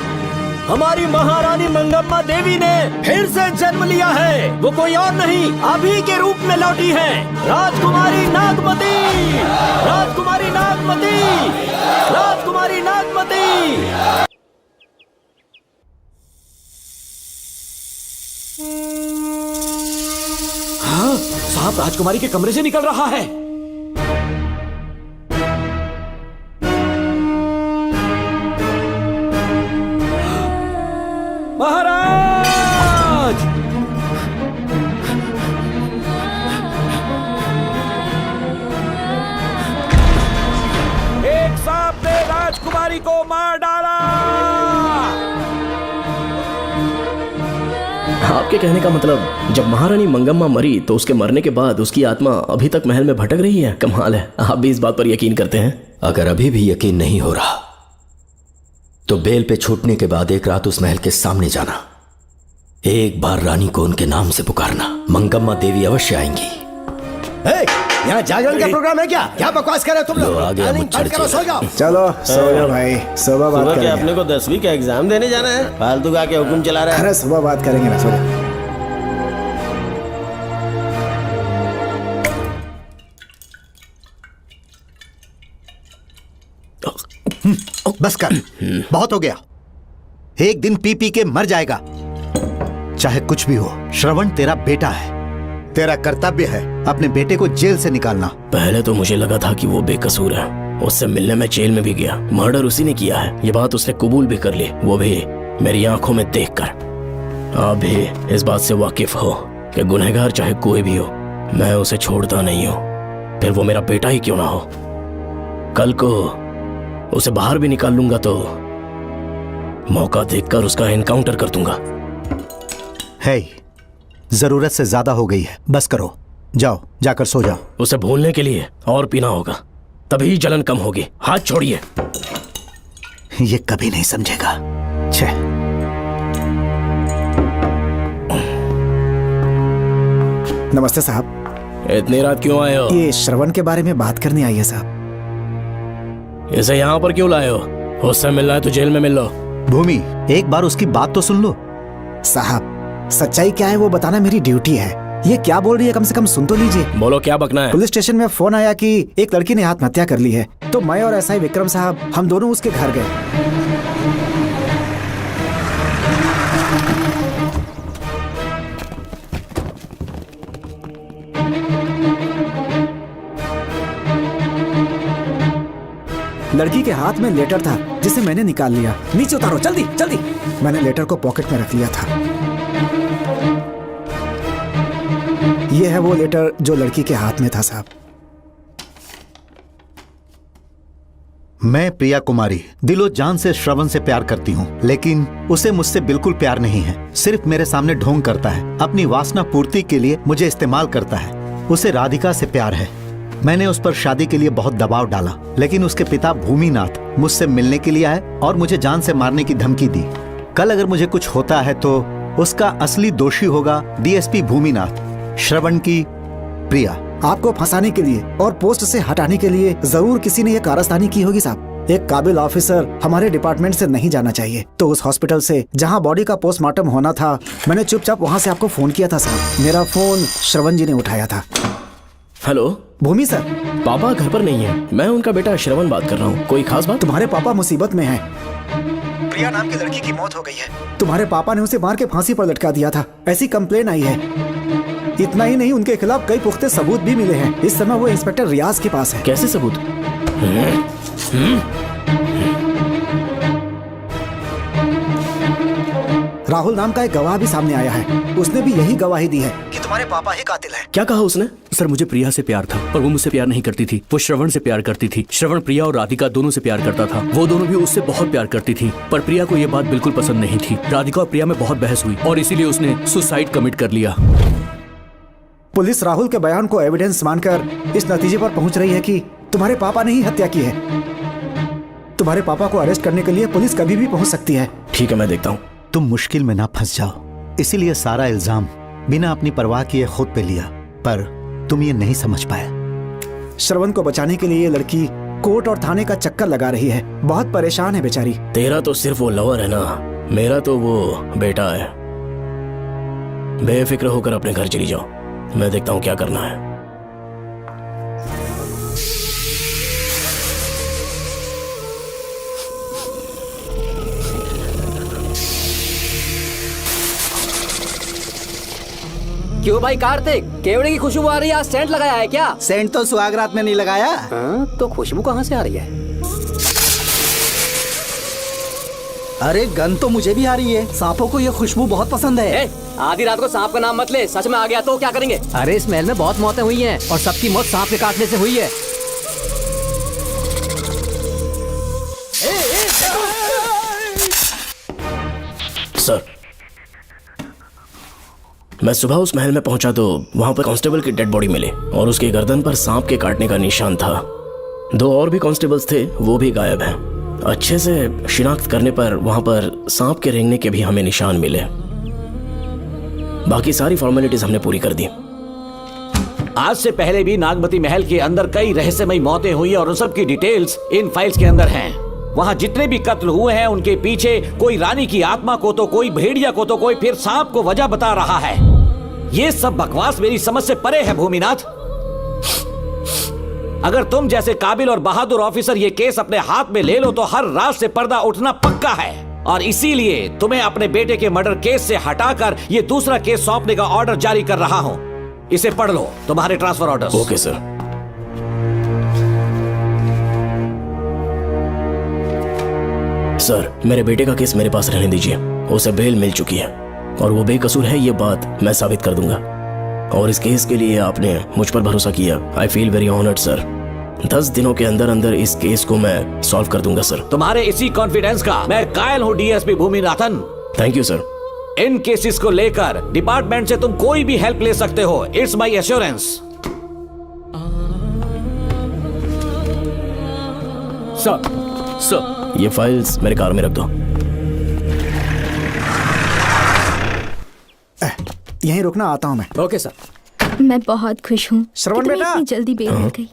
हमारी महारानी मंगम्मा देवी ने फिर से जन्म लिया है। वो कोई और नहीं, आप ही के रूप में लौटी है। राजकुमारी नागमती, राजकुमारी नागमती, राजकुमारी नागमती। हाँ, सांप राजकुमारी के कमरे से निकल रहा है। महाराज! एक सांप ने राजकुमारी को मार डाला। आपके कहने का मतलब जब महारानी मंगम्मा मरी तो उसके मरने के बाद उसकी आत्मा अभी तक महल में भटक रही है? कमाल है, आप भी इस बात पर यकीन करते हैं? अगर अभी भी यकीन नहीं हो रहा तो बेल पे छूटने के बाद एक रात उस महल के सामने जाना, एक बार रानी को उनके नाम से पुकारना। मंगम्मा देवी अवश्य आएंगी। यहाँ जागरण का प्रोग्राम है क्या? क्या बकवास कर रहे हो तुम लोग? आ गया मुझ करो, सो जाओ। चलो सो जाओ भाई, सुबह बात सुबह करेंगे। क्या अपने को 10वीं का एग्जाम देने जाना है? फालतू का क्या हुक्म चला रहा है? अरे सुबह बात करेंगे ना, सो जाओ। बस कर, बहुत हो गया। एक दिन पी पी के मर जाएगा। चाहे कुछ भी हो, श्रवण तेरा बेटा है। तेरा कर्तव्य है अपने बेटे को जेल से निकालना। पहले तो मुझे लगा था कि वो बेकसूर है। उससे मिलने में जेल में भी गया। मर्डर उसी ने किया है, ये बात उसने कबूल भी कर ली, वो भी मेरी आंखों में देखकर। आप भी इस बात से वाकिफ हो कि गुनहगार चाहे कोई भी हो, मैं उसे छोड़ता नहीं हूँ, फिर वो मेरा बेटा ही क्यों ना हो। कल को उसे बाहर भी निकाल लूंगा तो मौका देखकर उसका एनकाउंटर कर दूंगा। है, जरूरत से ज्यादा हो गई है, बस करो। जाओ, जाकर सो जाओ। उसे भूलने के लिए और पीना होगा, तभी जलन कम होगी। हाथ छोड़िए। ये कभी नहीं समझेगा। छे। नमस्ते साहब। इतनी रात क्यों आए हो? ये श्रवण के बारे में बात करने आई है साहब। इसे यहाँ पर क्यों लाए हो? उससे मिलना है तो जेल में मिल लो। भूमि, एक बार उसकी बात तो सुन लो। साहब, सच्चाई क्या है वो बताना मेरी ड्यूटी है। ये क्या बोल रही है, कम से कम सुन तो लीजिए। बोलो, क्या बकना है? पुलिस स्टेशन में फोन आया कि एक लड़की ने आत्महत्या कर ली है, तो मैं और एसआई विक्रम साहब हम दोनों उसके घर गए। लड़की के हाथ में लेटर था जिसे मैंने निकाल लिया। नीचे उतारो, जल्दी जल्दी। मैंने लेटर को पॉकेट में रख लिया था। ये है वो लेटर जो लड़की के हाथ में था साहब। मैं प्रिया कुमारी दिलो जान से श्रवण से प्यार करती हूँ, लेकिन उसे मुझसे बिल्कुल प्यार नहीं है। सिर्फ मेरे सामने ढोंग करता है, अपनी वासना पूर्ति के लिए मुझे इस्तेमाल करता है। उसे राधिका से प्यार है। मैंने उस पर शादी के लिए बहुत दबाव डाला, लेकिन उसके पिता भूमिनाथ मुझसे मिलने के लिए आए और मुझे जान से मारने की धमकी दी। कल अगर मुझे कुछ होता है तो उसका असली दोषी होगा डीएसपी भूमिनाथ। श्रवण की प्रिया। आपको फंसाने के लिए और पोस्ट से हटाने के लिए जरूर किसी ने ये कारस्तानी की होगी साहब। एक काबिल ऑफिसर हमारे डिपार्टमेंट से नहीं जाना चाहिए। तो उस हॉस्पिटल से जहां बॉडी का पोस्टमार्टम होना था, मैंने चुपचाप वहां से आपको फोन किया था साहब। मेरा फोन श्रवण जी ने उठाया था। हेलो भूमि सर। पापा घर पर नहीं है। मैं उनका बेटा श्रवण बात कर रहा हूँ। कोई खास बात? तुम्हारे पापा मुसीबत में हैं। प्रिया नाम की लड़की की मौत हो गई है। तुम्हारे पापा ने उसे मार के फांसी पर लटका दिया था, ऐसी कंप्लेन आई है। इतना ही नहीं, उनके खिलाफ कई पुख्ते सबूत भी मिले हैं। इस समय वो इंस्पेक्टर रियाज के पास है। कैसे सबूत? राहुल नाम का एक गवाह भी सामने आया है। उसने भी यही गवाही दी है कि तुम्हारे पापा ही कातिल हैं। क्या कहा उसने? सर मुझे प्रिया से प्यार था, पर वो मुझसे प्यार नहीं करती थी। वो श्रवण से प्यार करती थी। श्रवण प्रिया और राधिका दोनों से प्यार करता था। वो दोनों भी उससे बहुत प्यार करती थी, पर प्रिया को ये बात बिल्कुल पसंद नहीं थी। राधिका और प्रिया में बहुत बहस हुई और इसीलिए उसने सुसाइड कमिट कर लिया। पुलिस राहुल के बयान को एविडेंस मानकर इस नतीजे पर पहुंच रही है कि तुम्हारे पापा ने ही हत्या की है। तुम्हारे पापा को अरेस्ट करने के लिए पुलिस कभी भी पहुंच सकती है। ठीक है, मैं देखता हूँ। तुम मुश्किल में ना फंस जाओ, इसीलिए सारा इल्जाम बिना अपनी परवाह किए खुद पे लिया, पर तुम ये नहीं समझ पाए। श्रवण को बचाने के लिए ये लड़की कोर्ट और थाने का चक्कर लगा रही है। बहुत परेशान है बेचारी। तेरा तो सिर्फ वो लवर है ना, मेरा तो वो बेटा है। बेफिक्र होकर अपने घर चली जाओ, मैं देखता हूँ क्या करना है। क्यों भाई कार्तिक, केवड़े की खुशबू आ रही है, आज सेंट लगाया है क्या? सेंट तो सुहागरात में नहीं लगाया। तो खुशबू कहाँ से आ रही है? अरे गन तो मुझे भी आ रही है। सांपों को ये खुशबू बहुत पसंद है। आधी रात को सांप का नाम मत ले, सच में आ गया तो क्या करेंगे? अरे इस महल में बहुत मौतें हुई हैं और सबकी मौत सांप के काटने से हुई है। सर, मैं सुबह उस महल में पहुंचा तो वहां पर कांस्टेबल की डेड बॉडी मिली और उसके गर्दन पर सांप के काटने का निशान था। 2 और भी कांस्टेबल्स थे, वो भी गायब हैं। अच्छे से शिनाख्त करने पर वहां पर सांप के रेंगने के भी हमें निशान मिले। बाकी सारी फॉर्मेलिटीज हमने पूरी कर दी। आज से पहले भी नागमती महल के अंदर कई रहस्यमयी मौतें हुई और उन सब की डिटेल्स इन फाइल्स के अंदर हैं। वहाँ जितने भी कत्ल हुए हैं उनके पीछे कोई रानी की आत्मा को तो कोई भेड़िया को तो कोई फिर सांप को वजह बता रहा है। ये सब बकवास मेरी समझ से परे है भूमिनाथ। अगर तुम जैसे काबिल और बहादुर ऑफिसर ये केस अपने हाथ में ले लो तो हर रात से पर्दा उठना पक्का है, और इसीलिए तुम्हें अपने बेटे के मर्डर केस से हटाकर ये दूसरा केस सौंपने का ऑर्डर जारी कर रहा हूं। इसे पढ़ लो, तुम्हारे transfer order. Okay sir. Sir, मेरे बेटे का केस मेरे पास रहने दीजिए। उसे बेल मिल चुकी है और वो बेकसूर है, ये बात मैं साबित कर दूंगा। और इस केस के लिए आपने मुझ पर भरोसा किया। I feel very honoured sir. 10 दिनों के अंदर अंदर इस केस को मैं सॉल्व कर दूंगा सर। तुम्हारे इसी कॉन्फिडेंस का मैं कायल हूँ DSP Bhuminathan. Thank you sir. In cases को लेकर डिपार्टमेंट से तुम कोई भी हेल्प ले सकते हो। It's my assurance. सर, ये फाइल्स मेरे कार में रख दो। यहीं रुकना, आता हूँ मैं। Okay sir. मैं बहुत खुश हूँ। श्रवण बेटा, इतनी जल्दी बेल मिल गई।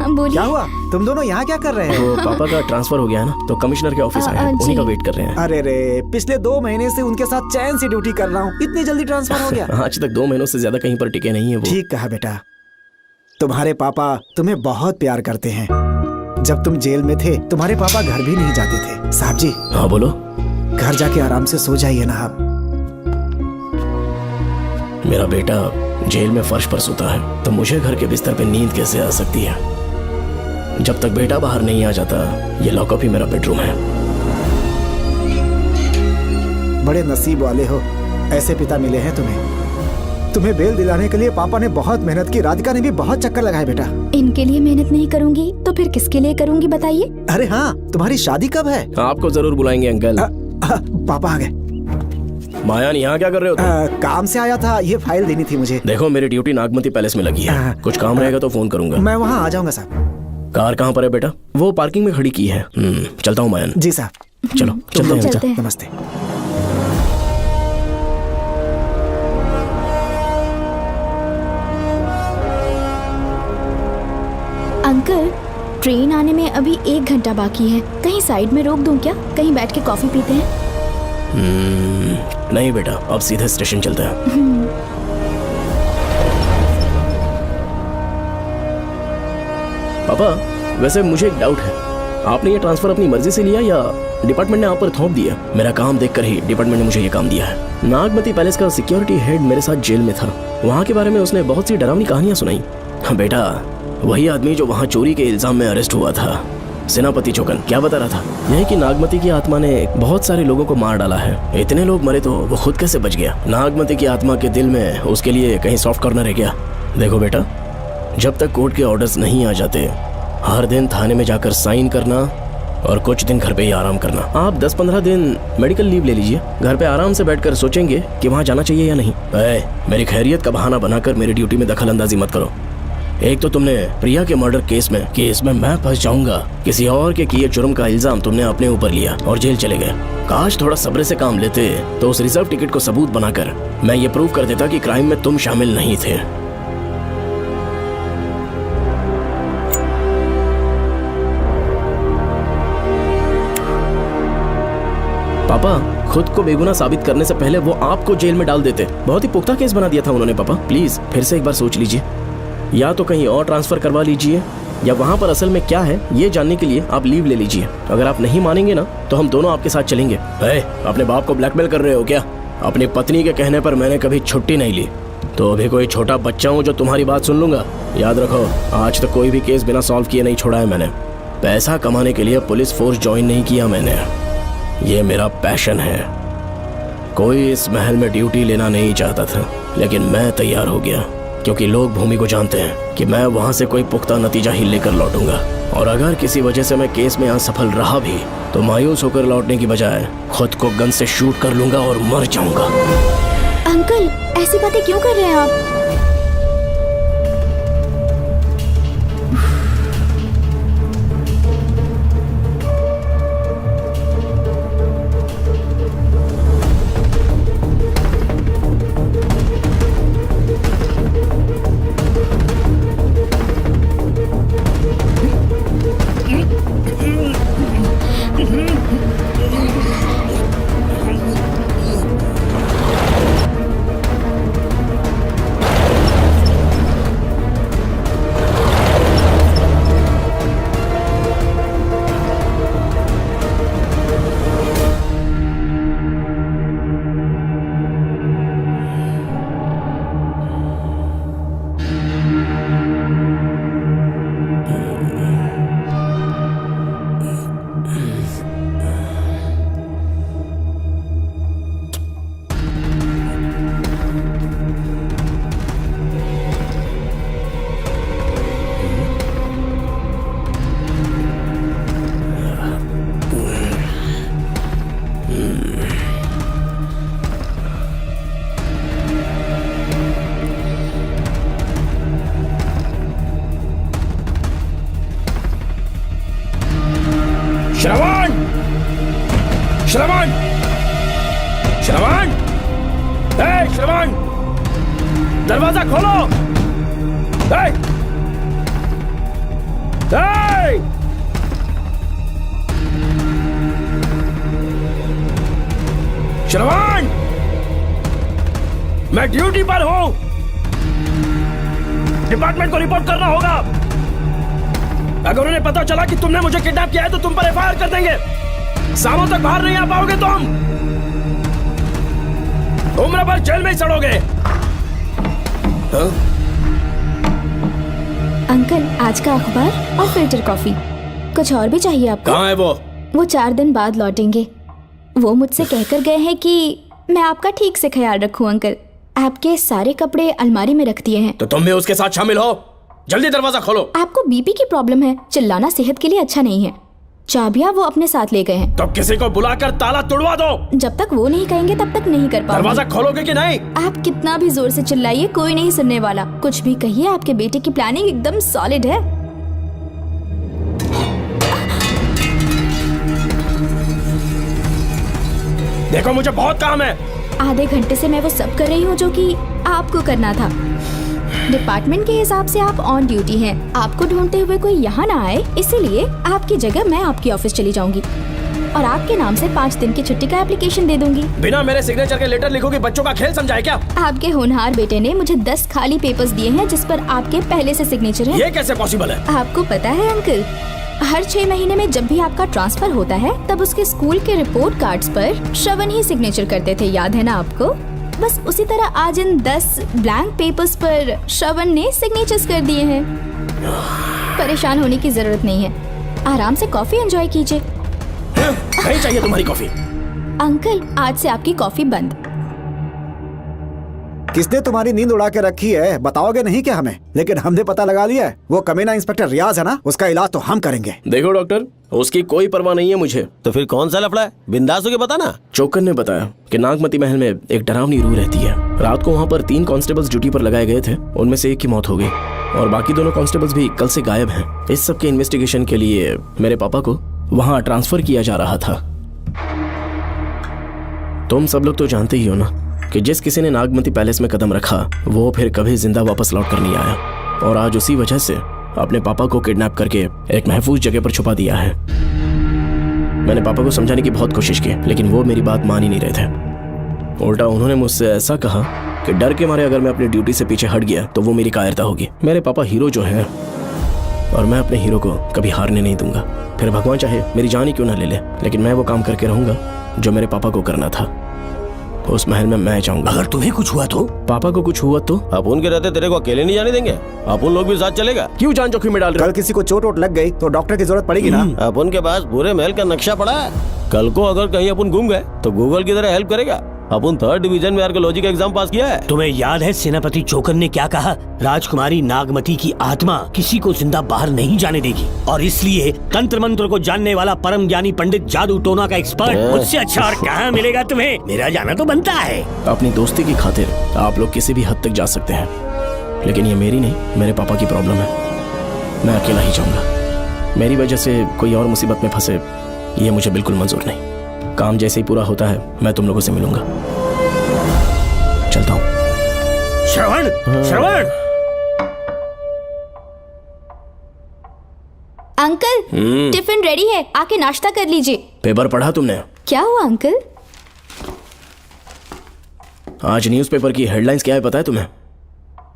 बोलिए। क्या हुआ? तुम दोनों यहाँ क्या कर रहे हो? तो पापा का ट्रांसफर हो गया है ना, तो कमिश्नर के ऑफिस आए हैं, उन्हीं का वेट कर रहे हैं। अरे रे, पिछले 2 महीने से उनके साथ चैन से ड्यूटी कर रहा हूँ, इतनी जल्दी ट्रांसफर हो गया? आज तक 2 महीनों से ज्यादा कहीं पर टिके नहीं है वो। ठीक कहा बेटा। तुम्हारे पापा तुम्हें बहुत प्यार करते हैं। जब तुम जेल में थे तुम्हारे पापा घर भी नहीं जाते थे। साहब जी। हाँ बोलो। घर जाके आराम से सो जाइए ना आप। मेरा बेटा जेल में फर्श पर सोता है तो मुझे घर के बिस्तर पे नींद कैसे आ सकती है? जब तक बेटा बाहर नहीं आ जाता, ये लॉकअप ही मेरा बेडरूम है। बड़े नसीब वाले हो, ऐसे पिता मिले हैं तुम्हें बेल दिलाने के लिए पापा ने बहुत मेहनत की। राधिका ने भी बहुत चक्कर लगाए बेटा। इनके लिए मेहनत नहीं करूंगी तो फिर किसके लिए करूंगी बताइए? अरे हाँ, तुम्हारी शादी कब है? आपको जरूर बुलाएंगे अंकल। पापा आ गए। मायान, यहाँ क्या कर रहे हो तुम? काम से आया था, ये फाइल देनी थी मुझे। देखो, मेरी ड्यूटी नागमती पैलेस में लगी है। कुछ काम रहेगा तो फोन करूंगा। मैं वहाँ आ जाऊंगा साहब। कार कहाँ पर है बेटा? वो पार्किंग में खड़ी की है। चलता हूँ मायान। जी साहब। चलो चलते हैं। नमस्ते। अंकल, ट्रेन आने में अभी 1 घंटा बाकी है। कहीं साइड में रोक दूं क्या? कहीं बैठ के कॉफी पीते हैं? नहीं बेटा, अब सीधे स्टेशन चलते हैं। पापा, वैसे मुझे एक डाउट है। आपने ये ट्रांसफर अपनी मर्जी से लिया या डिपार्टमेंट ने आप पर थोप दिया? मेरा काम देखकर ही डिपार्टमेंट ने मुझे ये काम दिया है। नागमती पैलेस का सिक्योरिटी हेड मेरे साथ जेल में था। वहाँ के बारे में उसने बहुत सी डरावनी कहानियां सुनाई। बेटा, वही आदमी जो वहाँ चोरी के इल्जाम में अरेस्ट हुआ था, सेनापति चौकन, क्या बता रहा था? यही कि नागमती की आत्मा ने बहुत सारे लोगों को मार डाला है। इतने लोग मरे तो वो खुद कैसे बच गया? नागमती की आत्मा के दिल में उसके लिए कहीं सॉफ्ट कॉर्नर है क्या? देखो बेटा, जब तक कोर्ट के ऑर्डर्स नहीं आ जाते, हर दिन थाने में जाकर साइन करना और कुछ दिन घर पे ही आराम करना। आप 10-15 दिन मेडिकल लीव ले लीजिए। घर पे आराम से बैठकर सोचेंगे कि वहाँ जाना चाहिए या नहीं। मेरी खैरियत का बहाना बनाकर मेरी ड्यूटी में दखल अंदाजी मत करो। एक तो तुमने प्रिया के मर्डर केस में कि इसमें मैं फंस जाऊंगा, किसी और के किए जुर्म का इल्जाम तुमने अपने ऊपर लिया और जेल चले गए। काश थोड़ा सब्र से काम लेते तो उस रिजर्व टिकट को सबूत बनाकर मैं ये प्रूव कर देता कि क्राइम में तुम शामिल नहीं थे। पापा, खुद को बेगुनाह साबित करने से पहले वो आपको जेल में डाल देते। बहुत ही पुख्ता केस बना दिया था उन्होंने। पापा प्लीज फिर से एक बार सोच लीजिए। या तो कहीं और ट्रांसफर करवा लीजिए या वहाँ पर असल में क्या है ये जानने के लिए आप लीव ले लीजिए। अगर आप नहीं मानेंगे ना तो हम दोनों आपके साथ चलेंगे। अपने बाप को ब्लैकमेल कर रहे हो क्या? अपनी पत्नी के कहने पर मैंने कभी छुट्टी नहीं ली, तो अभी कोई छोटा बच्चा हूँ जो तुम्हारी बात सुन लूंगा? याद रखो, आज तक कोई भी केस बिना सॉल्व किए नहीं छोड़ा है मैंने। पैसा कमाने के लिए पुलिस फोर्स ज्वाइन नहीं किया मैंने, ये मेरा पैशन है। कोई इस महल में ड्यूटी लेना नहीं चाहता था, लेकिन मैं तैयार हो गया क्योंकि लोग भूमि को जानते हैं कि मैं वहां से कोई पुख्ता नतीजा ही लेकर लौटूंगा। और अगर किसी वजह से मैं केस में असफल रहा भी तो मायूस होकर लौटने की बजाय खुद को गन से शूट कर लूंगा और मर जाऊंगा। अंकल, ऐसी बातें क्यों कर रहे हैं आप? श्रवण! श्रवण! श्रवण! श्रवण! दरवाजा खोलो! श्रवण! मैं ड्यूटी पर हूं। डिपार्टमेंट को रिपोर्ट करना होगा। अगर उन्हें पता चला कि तुमने मुझे किडनैप किया है तो तुम पर एफआईआर कर देंगे। शामों तक बाहर नहीं आ पाओगे तुम। उम्र भर जेल में ही सड़ोगे। अंकल आज का अखबार और फिल्टर कॉफी। कुछ और भी चाहिए आपको? कहाँ है वो? वो 4 दिन बाद लौटेंगे। वो मुझसे कहकर गए हैं कि मैं आपका ठीक से ख्याल रखूं अंकल। आपके सारे कपड़े अलमारी में रख दिए हैं। तो तुम भी उसके साथ शामिल हो। जल्दी दरवाजा खोलो। आपको बीपी की प्रॉब्लम है, चिल्लाना सेहत के लिए अच्छा नहीं है। चाबियां वो अपने साथ ले गए हैं। तो किसी को बुलाकर ताला तोड़वा दो। जब तक वो नहीं कहेंगे तब तक नहीं कर पाऊंगी। दरवाजा खोलोगे कि नहीं? आप कितना भी जोर से चिल्लाइए कोई नहीं सुनने वाला। कुछ भी कहिए, आपके बेटे की प्लानिंग एकदम सॉलिड है। देखो मुझे बहुत काम है। आधे घंटे से मैं वो सब कर रही हूँ जो कि आपको करना था। डिपार्टमेंट के हिसाब से आप ऑन ड्यूटी हैं। आपको ढूंढते हुए कोई यहाँ ना आए, इसीलिए आपकी जगह मैं आपकी ऑफिस चली जाऊंगी और आपके नाम से 5 दिन की छुट्टी का एप्लीकेशन दे दूंगी। बिना मेरे सिग्नेचर के लेटर लिखोगे? बच्चों का खेल समझाए क्या? आपके होनहार बेटे ने मुझे 10 खाली पेपर्स दिए हैं जिस पर आपके पहले से सिग्नेचर है। ये कैसे पॉसिबल है? आपको पता है अंकल, हर 6 महीने में जब भी आपका ट्रांसफर होता है तब उसके स्कूल के रिपोर्ट कार्ड्स पर श्रवण ही सिग्नेचर करते थे, याद है ना आपको? बस उसी तरह आज इन 10 ब्लैंक पेपर्स पर श्रवण ने सिग्नेचर्स कर दिए हैं। परेशान होने की जरूरत नहीं है, आराम से कॉफी एंजॉय कीजिए। नहीं चाहिए तुम्हारी कॉफी। अंकल आज से आपकी कॉफी बंद। किसने तुम्हारी नींद उड़ा के रखी है बताओगे नहीं क्या हमें? लेकिन हमने पता लगा लिया है, वो कमीना इंस्पेक्टर रियाज है ना, उसका इलाज तो हम करेंगे। देखो डॉक्टर, उसकी कोई परवाह नहीं है मुझे। तो फिर कौन सा लफड़ा है? बिंदास होके बता ना। चोकन ने बताया कि नागमती महल में एक डरावनी रूह रहती है। रात को वहाँ पर 3 कांस्टेबल्स ड्यूटी पर लगाए गए थे, उनमें से एक की मौत हो गई और बाकी दोनों कांस्टेबल्स भी कल से गायब हैं। इस सब के इन्वेस्टिगेशन के लिए मेरे पापा को वहाँ ट्रांसफर किया जा रहा था। तुम सब लोग तो जानते ही हो ना कि जिस किसी ने नागमती पैलेस में कदम रखा वो फिर कभी जिंदा वापस लौट कर नहीं आया, और आज उसी वजह से अपने पापा को किडनैप करके एक महफूज जगह पर छुपा दिया है। मैंने पापा को समझाने की बहुत कोशिश की, लेकिन वो मेरी बात मान ही नहीं रहे थे। उल्टा उन्होंने मुझसे ऐसा कहा कि डर के मारे अगर मैं अपनी ड्यूटी से पीछे हट गया तो वो मेरी कायरता होगी। मेरे पापा हीरो जो है और मैं अपने हीरो को कभी हारने नहीं दूंगा। फिर भगवान चाहे मेरी जान ही क्यों ना ले ले, लेकिन मैं वो काम करके रहूंगा जो मेरे पापा को करना था। उस महल में मैं जाऊंगा। अगर तुम्हें कुछ हुआ तो? पापा को कुछ हुआ तो? अब उनके रहते तेरे को अकेले नहीं जाने देंगे। अपन लोग भी साथ चलेगा। क्यों जान जोखिम में डाल रहे? कल किसी को चोट वोट लग गई तो डॉक्टर की जरूरत पड़ेगी ना। अपन के पास पूरे महल का नक्शा पड़ा है। कल को अगर कहीं अपन घूम गए तो गूगल की तरह हेल्प करेगा। अपन 3rd डिवीजन में आर्कियोलॉजी का एग्जाम पास किया है। तुम्हें याद है सेनापति चोकर ने क्या कहा? राजकुमारी नागमती की आत्मा किसी को जिंदा बाहर नहीं जाने देगी, और इसलिए तंत्र मंत्र को जानने वाला परम ज्ञानी पंडित जादू टोना का एक्सपर्ट मुझसे अच्छा और कहाँ मिलेगा तुम्हें? मेरा जाना तो बनता है। अपनी दोस्ती की खातिर आप लोग किसी भी हद तक जा सकते हैं, लेकिन ये मेरी नहीं, मेरे पापा की प्रॉब्लम है। मैं अकेला ही जाऊंगा। मेरी वजह से कोई और मुसीबत में फंसे ये मुझे बिल्कुल मंजूर नहीं। काम जैसे ही पूरा होता है मैं तुम लोगों से मिलूंगा। चलता हूँ। श्रवण, श्रवण। अंकल टिफिन रेडी है, आके नाश्ता कर लीजिए। पेपर पढ़ा तुमने? क्या हुआ अंकल? आज न्यूज़पेपर की हेडलाइंस क्या है पता है तुम्हें?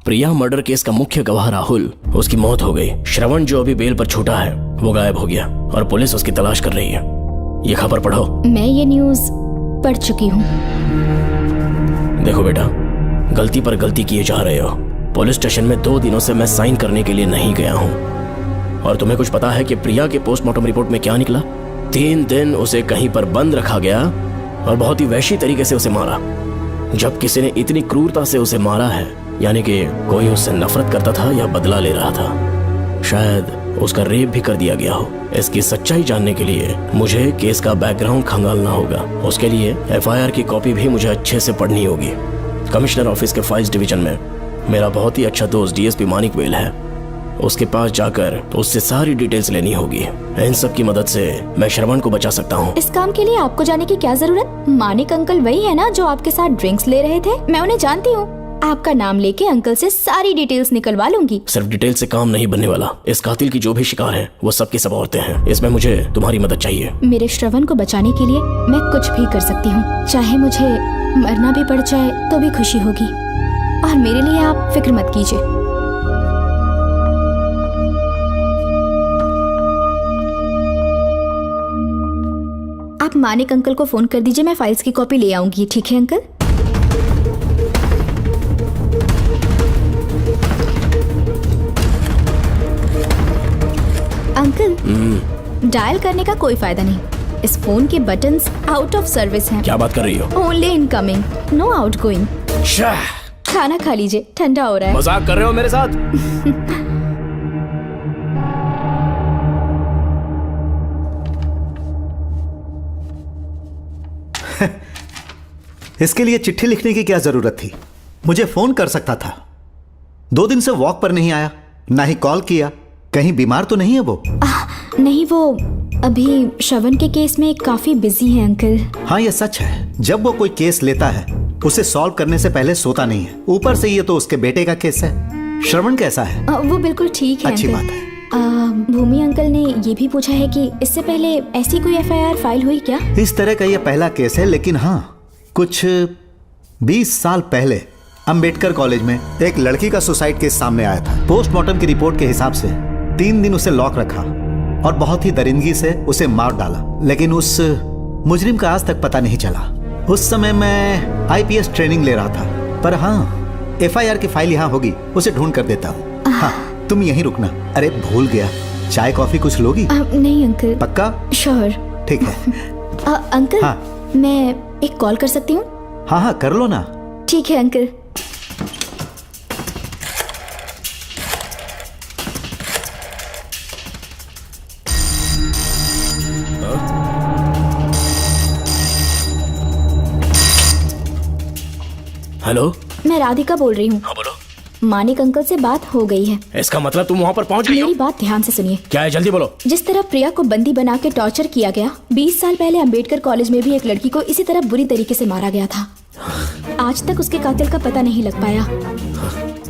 प्रिया मर्डर केस का मुख्य गवाह राहुल, उसकी मौत हो गई। श्रवण जो अभी बेल पर छूटा है वो गायब हो गया और पुलिस उसकी तलाश कर रही है। ये खबर पढ़ो। मैं ये न्यूज़ पढ़ चुकी हूँ। देखो बेटा, गलती पर गलती किए जा रहे हो। पुलिस स्टेशन में 2 दिनों से मैं साइन करने के लिए नहीं गया हूँ। और तुम्हें कुछ पता है कि प्रिया के पोस्टमार्टम रिपोर्ट में क्या निकला? 3 दिन उसे कहीं पर बंद रखा गया और बहुत ही वैशी तरीके से उसे मारा। जब किसी ने इतनी क्रूरता से उसे मारा है, यानी कि कोई उससे नफरत करता था या बदला ले रहा था। शायद उसका रेप भी कर दिया गया हो। इसकी सच्चाई जानने के लिए मुझे केस का बैकग्राउंड खंगालना होगा। उसके लिए FIR की कॉपी भी मुझे अच्छे से पढ़नी होगी। कमिश्नर ऑफिस के फाइल्स डिवीजन में मेरा बहुत ही अच्छा दोस्त DSP मानिक वेल है। उसके पास जाकर उससे सारी डिटेल्स लेनी होगी। इन सब की मदद से मैं श्रवण को बचा सकता हूँ। इस काम के लिए आपको जाने की क्या जरूरत? मानिक अंकल वही है ना जो आपके साथ ड्रिंक्स ले रहे थे? मैं उन्हें जानती हूँ। आपका नाम लेके अंकल से सारी डिटेल्स निकलवा लूंगी। सिर्फ डिटेल से काम नहीं बनने वाला। इस कातिल की जो भी शिकार है वो सबकी सब औरतें हैं। इसमें मुझे तुम्हारी मदद चाहिए। मेरे श्रवण को बचाने के लिए मैं कुछ भी कर सकती हूँ। चाहे मुझे मरना भी पड़ जाए तो भी खुशी होगी। और मेरे लिए आप फिक्र मत कीजिए। आप मानिक अंकल को फोन कर दीजिए, मैं फाइल्स की कॉपी ले आऊंगी। ठीक है अंकल? डायल करने का कोई फायदा नहीं। इस फोन के बटन्स आउट ऑफ सर्विस हैं। क्या बात कर रही हो? Only incoming, no outgoing. खाना खा लीजिए, ठंडा हो रहा है। मजाक कर रहे हो मेरे साथ? इसके लिए चिट्ठी लिखने की क्या जरूरत थी? मुझे फोन कर सकता था। 2 दिन से वॉक पर नहीं आया, ना ही कॉल किया। कहीं बीमार तो नहीं है वो? नहीं, वो अभी श्रवण के केस में काफी बिजी है अंकल। हाँ, ये सच है। जब वो कोई केस लेता है उसे सॉल्व करने से पहले सोता नहीं है। ऊपर से ये तो उसके बेटे का केस है। श्रवण कैसा है? वो बिल्कुल ठीक है। अच्छी अंकल। बात है। भूमि अंकल ने ये भी पूछा है कि इससे पहले ऐसी कोई FIR फाइल हुई क्या? इस तरह का ये पहला केस है, लेकिन हाँ, कुछ 20 साल पहले अंबेडकर कॉलेज में एक लड़की का सुसाइड केस सामने आया था। पोस्टमार्टम की रिपोर्ट के हिसाब से 3 दिन उसे लॉक रखा और बहुत ही दरिंदगी से उसे मार डाला, लेकिन उस मुजरिम का आज तक पता नहीं चला। उस समय मैं IPS ट्रेनिंग ले रहा था, पर हाँ, FIR की फाइल यहाँ होगी, उसे ढूंढ कर देता हूँ। हाँ, तुम यहीं रुकना। अरे भूल गया, चाय कॉफी कुछ लोगी? नहीं अंकल। पक्का? श्योर। ठीक है। अंकल, हाँ। मैं एक कॉल कर सकती हूँ? हाँ हाँ, कर लो ना। ठीक है अंकल। हेलो, मैं राधिका बोल रही हूँ। हाँ बोलो। मानिक अंकल से बात हो गई है। इसका मतलब तुम वहाँ पर पहुँच गई हो? मेरी बात ध्यान से सुनिए। क्या है, जल्दी बोलो। जिस तरह प्रिया को बंदी बना के टॉर्चर किया गया, 20 साल पहले अंबेडकर कॉलेज में भी एक लड़की को इसी तरह बुरी तरीके से मारा गया था। आज तक उसके कातिल का पता नहीं लग पाया।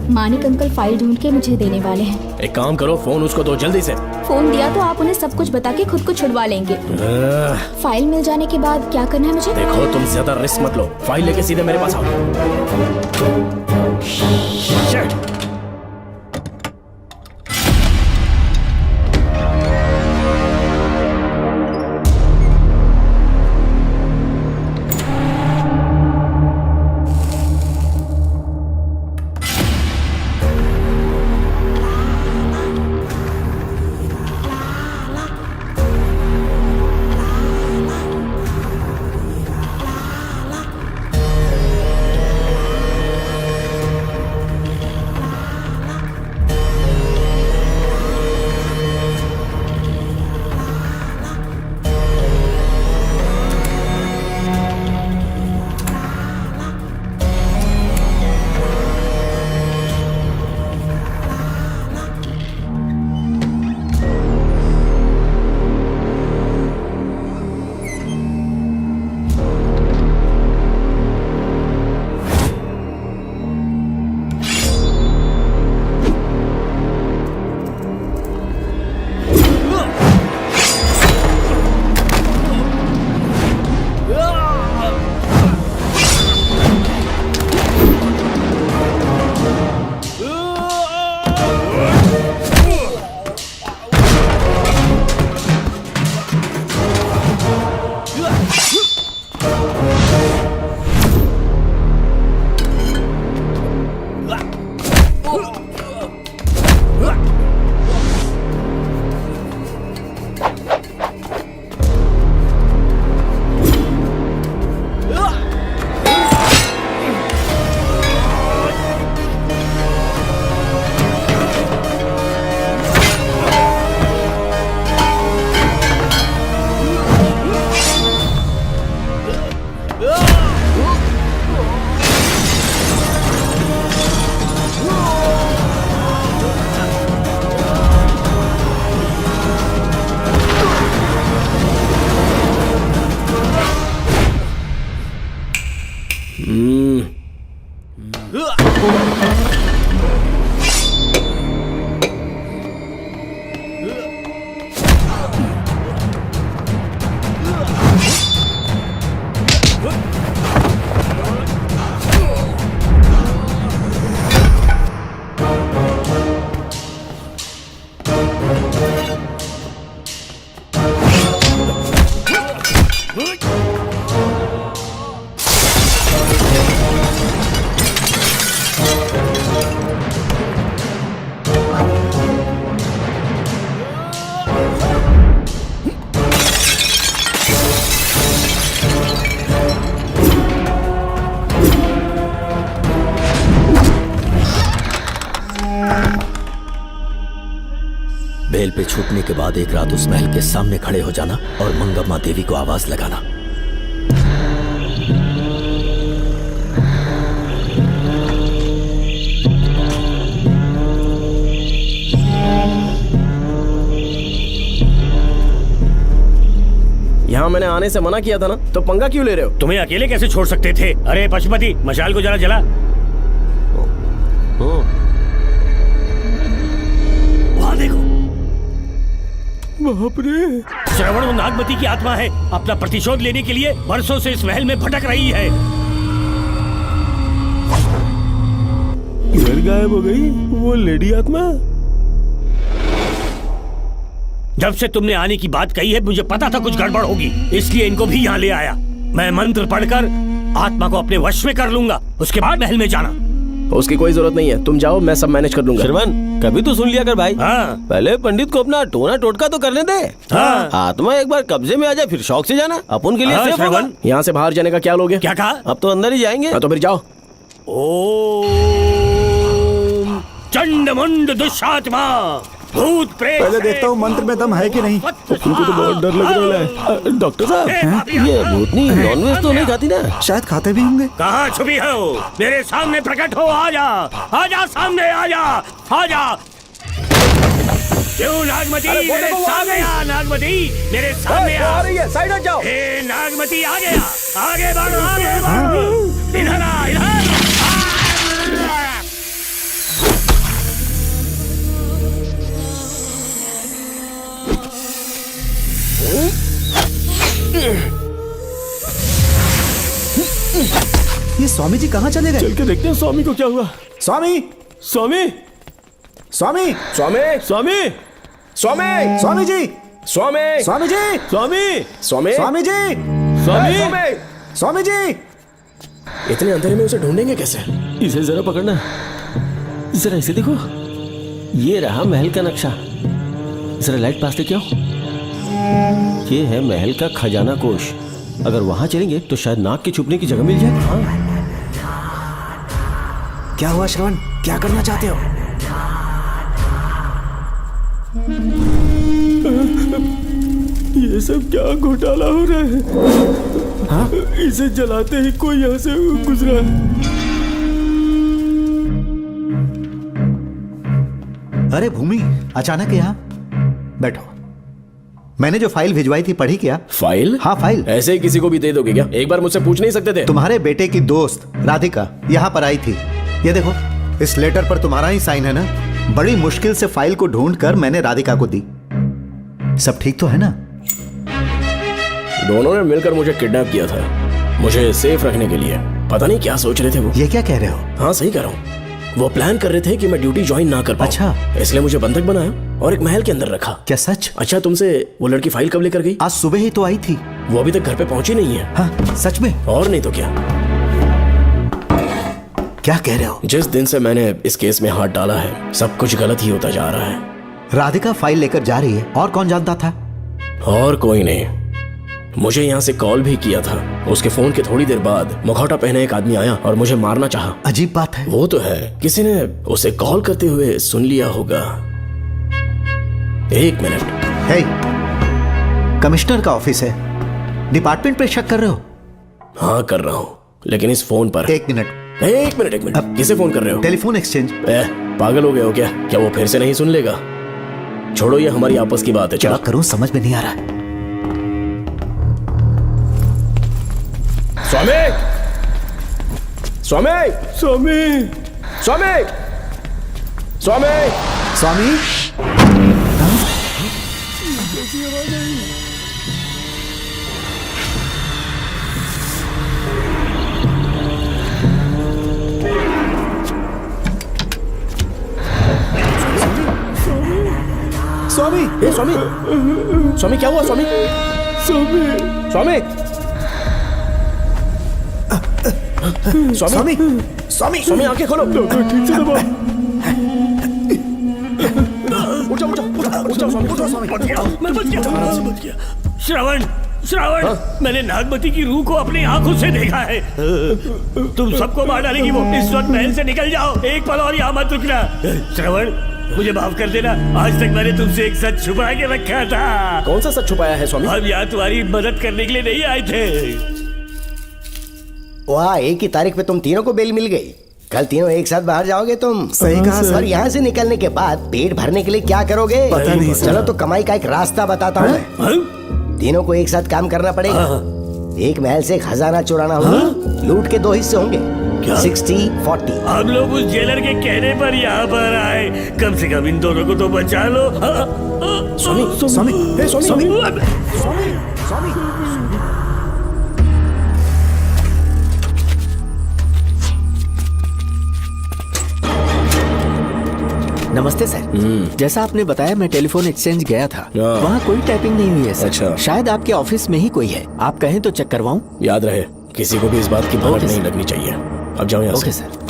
मानिक अंकल फाइल ढूंढ के मुझे देने वाले हैं। एक काम करो, फोन उसको दो जल्दी से। फोन दिया तो आप उन्हें सब कुछ बता के खुद को छुड़वा लेंगे। फाइल मिल जाने के बाद क्या करना है मुझे? देखो, तुम ज्यादा रिस्क मत लो। फाइल लेके सीधे मेरे पास आओ। Shit. पे छूटने के बाद एक रात उस महल के सामने खड़े हो जाना और मंगम्मा देवी को आवाज लगाना। यहाँ मैंने आने से मना किया था ना, तो पंगा क्यों ले रहे हो? तुम्हें अकेले कैसे छोड़ सकते थे? अरे पशुपति, मशाल को जरा जला। वहाँ देखो। बाप रे! श्रवण वो नागमती की आत्मा है, अपना प्रतिशोध लेने के लिए बरसों से इस महल में भटक रही है। घर गायब हो गई वो लेडी आत्मा। जब से तुमने आने की बात कही है मुझे पता था कुछ गड़बड़ होगी, इसलिए इनको भी यहाँ ले आया। मैं मंत्र पढ़कर आत्मा को अपने वश में कर लूंगा, उसके बाद महल में जाना। उसकी कोई जरूरत नहीं है, तुम जाओ, मैं सब मैनेज कर लूंगा। श्रवण, कभी तो सुन लिया कर भाई। हाँ। पहले पंडित को अपना टोना टोटका तो करने दे। हाँ। आत्मा एक बार कब्जे में आ जाए फिर शौक से जाना, अपन के लिए हाँ, सेफ होगा। श्रवण। यहाँ से बाहर जाने का क्या लोगे? क्या कहा? अब तो अंदर ही जाएंगे। हाँ, तो फिर जाओ। ओम चंड मुंड दुष्टात्मा भूत प्रेत। पहले देखता हूँ मंत्र में दम है कि नहीं। उनको तो बहुत डर लग रहा है। डॉक्टर साहब, ये भूतनी नॉनवेज तो नहीं खाती ना? शायद खाते भी होंगे। कहाँ छुपी हो? मेरे सामने प्रकट हो, आजा, आजा सामने, आजा, आजा। क्यों नागमती मेरे सामने आ, नागमती मेरे सामने आ। साइड हट जाओ। ए नागमती आ गया, आगे बढ़ो, आगे बढ़ो, इधर आ, इधर। ये स्वामी जी कहाँ चले गए? चल के देखते हैं स्वामी को क्या हुआ। स्वामी, स्वामी, स्वामी, स्वामी, स्वामी, स्वामी, स्वामी जी, स्वामी, स्वामी जी, स्वामी, स्वामी, स्वामी जी, स्वामी, स्वामी जी। इतने अंधेरे में उसे ढूंढेंगे कैसे? इसे जरा पकड़ना, जरा इसे देखो, ये रहा महल का नक्शा। जरा लाइट पास लेके आओ। ये है महल का खजाना कोष। अगर वहां चलेंगे तो शायद नाग के छुपने की जगह मिल जाए। हाँ। क्या हुआ श्रवण, क्या करना चाहते हो? ये सब क्या घोटाला हो रहा है? हाँ? इसे जलाते ही कोई यहाँ से गुजरा। अरे भूमि, अचानक यहाँ? बैठो। मैंने जो फाइल भिजवाई थी पढ़ी क्या? फाइल? हाँ फाइल। ऐसे ही किसी को भी दे दोगे क्या? एक बार मुझसे पूछ नहीं सकते थे? तुम्हारे बेटे की दोस्त राधिका यहाँ पर आई थी। ये देखो, इस लेटर पर तुम्हारा ही साइन है ना? बड़ी मुश्किल से फाइल को ढूंढ कर मैंने राधिका को दी। सब ठीक तो है ना? दोनों ने मिलकर मुझे किडनैप किया था, मुझे सेफ रखने के लिए। पता नहीं क्या सोच रहे थे वो। ये क्या कह रहे हो? हाँ सही कह रहा हूँ। वो प्लान कर रहे थे कि मैं ड्यूटी ज्वाइन ना कर पाऊं। अच्छा। इसलिए मुझे बंधक बनाया और एक महल के अंदर रखा। क्या सच? अच्छा, तुमसे वो लड़की फाइल कब लेकर गई? आज सुबह ही तो आई थी। वो अभी तक घर पे पहुंची नहीं है। हाँ सच में? और नहीं तो क्या। क्या कह रहे हो? जिस दिन से मैंने इस केस में हाथ डाला है सब कुछ गलत ही होता जा रहा है। राधिका फाइल लेकर जा रही है, और कौन जानता था? और कोई नहीं। मुझे यहाँ से कॉल भी किया था। उसके फोन के थोड़ी देर बाद मुखौटा पहने एक आदमी आया और मुझे मारना चाहा। अजीब बात है। वो तो है, किसी ने उसे कॉल करते हुए सुन लिया होगा। एक मिनट। हे, कमिश्नर का ऑफिस है, डिपार्टमेंट पे शक कर रहे हो? हाँ कर रहा हूँ, लेकिन इस फोन पर। एक मिनट। किसे फोन कर रहे हो? Telephone exchange. पागल हो गए हो क्या? क्या वो फिर से नहीं सुन लेगा? छोड़ो, ये हमारी आपस की बात है। क्या करूं समझ में नहीं आ रहा है। स्वामी, स्वामी, स्वामी, स्वामी, स्वामी, स्वामी। स्वामी, स्वामी, स्वामी क्या हुआ? स्वामी, स्वामी, स्वामी, स्वामी, स्वामी, स्वामी आंखें खोलो। ठीक से दबाओ। उठो, उठो, उठो, स्वामी, उठो, स्वामी। मैं बच गया। श्रवण, श्रवण, मैंने नागमती की रूह को अपनी आंखों से देखा है। तुम सबको मार डालेगी वो। इस वक्त महल से निकल जाओ, एक पल और यहाँ मत रुकना। श्रवण, मुझे माफ कर देना। आज तक मैंने तुमसे एक सच छुपा के रखा था। कौन सा सच छुपाया है स्वामी? हम यहाँ तुम्हारी मदद करने के लिए नहीं आए थे। वाह, एक ही तारीख पे तुम तीनों को बेल मिल गई। कल तीनों एक साथ बाहर जाओगे तुम। सही कहा सर। और यहाँ से निकलने के बाद पेट भरने के लिए क्या करोगे? पता नहीं सर। चलो तो कमाई का एक रास्ता बताता हूँ मैं। तीनों को एक साथ काम करना पड़ेगा। एक महल से एक खजाना चुराना होगा। लूट के 2 हिस्से होंगे, 60-40। हम लोग उस जेलर के कहने पर यहाँ पर आए। कम से कम इन दोनों को तो बचा लो। स्वामी, स्वामी, हे स्वामी, स्वामी, स्वामी। नमस्ते सर। जैसा आपने बताया मैं टेलीफोन एक्सचेंज गया था, वहाँ कोई टाइपिंग नहीं हुई है सर। अच्छा। शायद आपके ऑफिस में ही कोई है, आप कहें तो चेक करवाऊं? याद रहे, किसी को भी इस बात की भनक नहीं लगनी चाहिए। अब जाओ यहाँ से। Okay sir.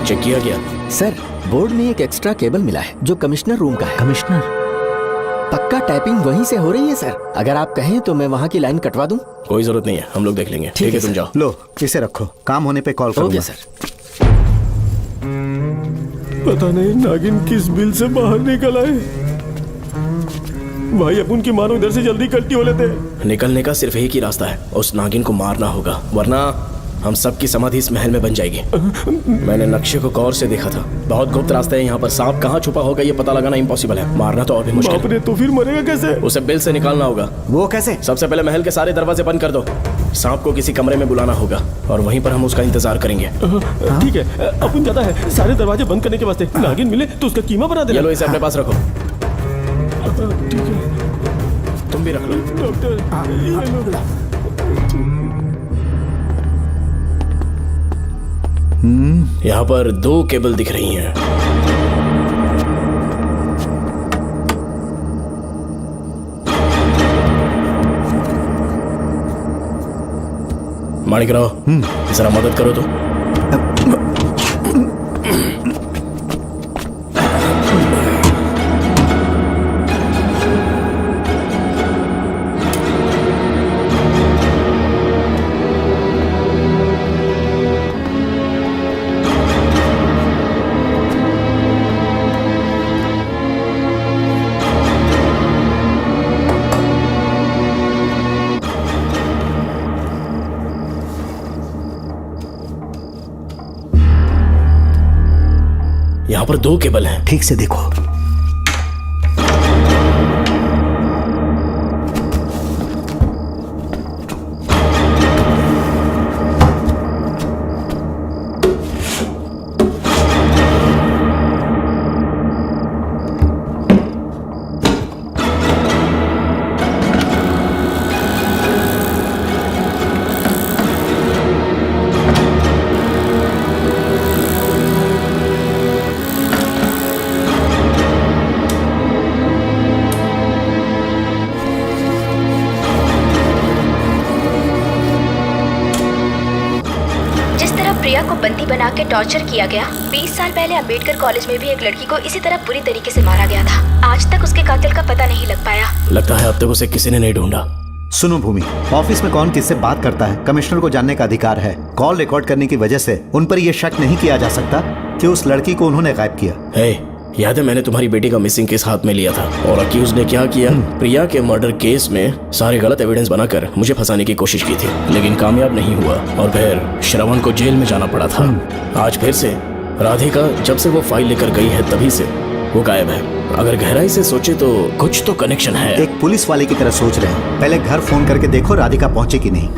चेक किया गया सर। बोर्ड में एक एक्स्ट्रा केबल मिला है जो कमिश्नर रूम का है। कमिश्नर? पक्का टाइपिंग वहीं से हो रही है सर। अगर आप कहें तो मैं वहाँ की लाइन कटवा दूं? कोई जरूरत नहीं है, हम लोग देख लेंगे। ठीक है, तुम जाओ। लो इसे रखो, काम होने पे कॉल करूंगा। Okay sir. पता नहीं नागिन किस बिल से बाहर निकल आए। भाई अपन की मानो इधर से जल्दी कल्टी हो लेते हैं। निकलने का सिर्फ एक ही रास्ता है, उस नागिन को मारना होगा, वरना हम सबकी समाधि इस महल में बन जाएगी। मैंने नक्शे को गौर से देखा था, बहुत गुप्त रास्ते हैं यहाँ पर। सांप कहाँ छुपा होगा ये पता लगाना इम्पॉसिबल है, मारना तो और भी मुश्किल। बाप रे, तो फिर मरेगा कैसे? उसे बिल से निकालना होगा। वो कैसे? सबसे पहले महल के सारे दरवाजे बंद कर दो। सांप को किसी कमरे में बुलाना होगा और वहीं पर हम उसका इंतजार करेंगे। ठीक है, अपन जाता है सारे दरवाजे बंद करने के वास्ते। नागिन मिले तो उसका कीमा बना देना। चलो इसे अपने पास रखो। ठीक है, तुम भी रख लो। डॉक्टर यहाँ पर 2 केबल दिख रही हैं। माणिकराव, जरा मदद करो तो। यहाँ पर 2 केबल हैं। ठीक से देखो। प्रिया को बंदी बना के टॉर्चर किया गया। 20 साल पहले अंबेडकर कॉलेज में भी एक लड़की को इसी तरह बुरी तरीके से मारा गया था। आज तक उसके कातिल का पता नहीं लग पाया। लगता है अब तक उसे किसी ने नहीं ढूंढा। सुनो भूमि, ऑफिस में कौन किससे बात करता है कमिश्नर को जानने का अधिकार है। कॉल रिकॉर्ड करने की वजह से उन पर यह शक नहीं किया जा सकता कि उस लड़की को उन्होंने गायब किया। याद है मैंने तुम्हारी बेटी का मिसिंग केस हाथ में लिया था और अक्यूज ने क्या किया, प्रिया के मर्डर केस में सारे गलत एविडेंस बनाकर मुझे फंसाने की कोशिश की थी, लेकिन कामयाब नहीं हुआ और फिर श्रवण को जेल में जाना पड़ा था। आज फिर से राधिका जब से वो फाइल लेकर गई है तभी से वो गायब है। अगर गहराई से सोचे तो कुछ तो कनेक्शन है। एक पुलिस वाले की तरह सोच रहे हैं। पहले घर फोन करके देखो राधिका पहुंचे कि नहीं।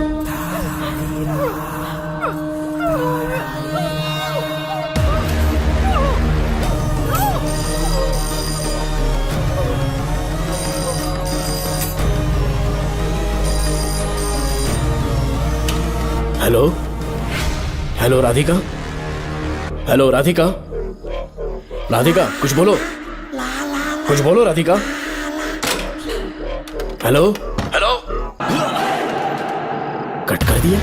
Hello hello Radhika, hello Radhika, Radhika कुछ बोलो, कुछ बोलो राधिका। हेलो हेलो, कट कर दिया।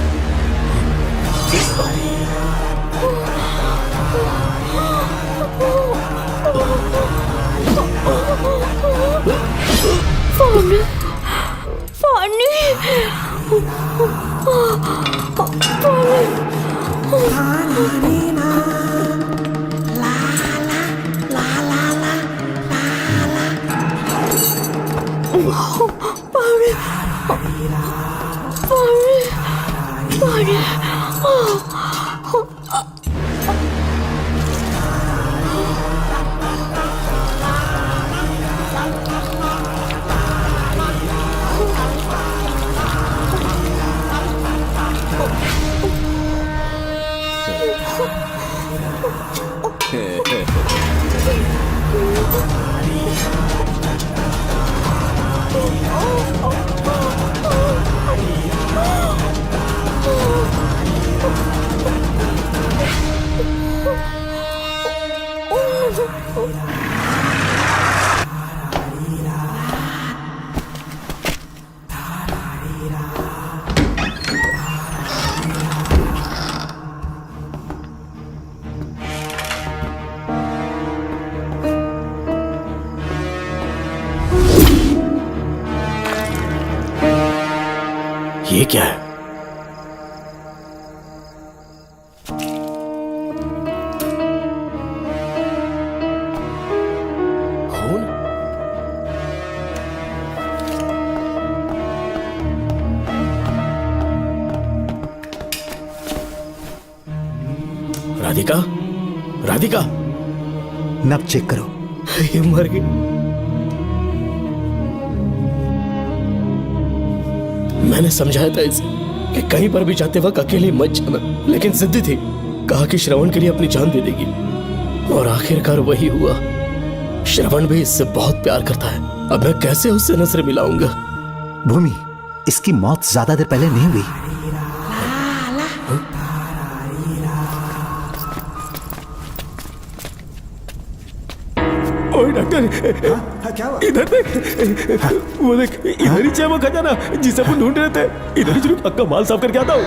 ये क्या है? खून? राधिका, राधिका, नब चेक करो। ये मर गई। मैंने समझाया था इसे कि कहीं पर भी जाते वक्त अकेले मत जाना, लेकिन जिद्दी थी। कहा कि श्रवण के लिए अपनी जान दे देगी, और आखिरकार वही हुआ। श्रवण भी इससे बहुत प्यार करता है। अब मैं कैसे उससे नजर मिलाऊंगा? भूमि, इसकी मौत ज्यादा देर पहले नहीं हुई। ओए डॉक्टर, क्या हुआ? इधर देख, वो देख, इधर ही वो खजाना जिसे अपन ढूंढ रहे थे। इधर ही जरूर पक्का माल साफ करके आता हूँ।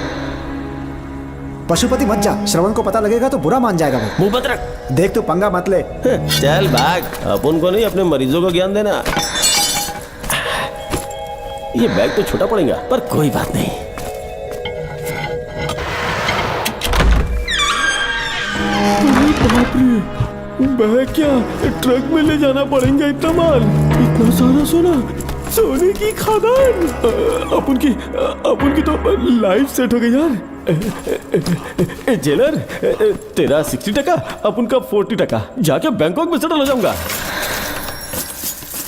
पशुपति मत जा, श्रवण को पता लगेगा तो बुरा मान जाएगा वो। मुंह बंद रख। देख तू पंगा मत ले। चल भाग, अपन को नहीं अपने मरीजों को ज्ञान देना। ये बैग तो छोटा पड़ेगा, पर कोई बात नहीं। बाप रे, बैग क्या ट्रक में ले जाना पड़ेगा इतना माल, इतना सारा सोना, सोने की खदान। अपन की तो लाइफ सेट हो गई यार। जेलर, तेरा 60%, अपन का 40%। जाके बैंकॉक में सेटल हो जाऊंगा।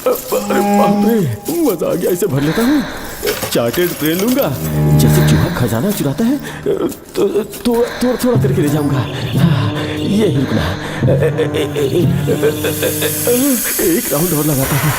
अरे बाप रे, मजा आ गया। इसे भर लेता हूँ, चार्टेड ट्रेन लूंगा। जैसे चूहा खजाना चुराता है तो थोड़ा थोड़ा करके ले जाऊंगा। ये ही रुकना, एक राउंड और लगाता हूँ।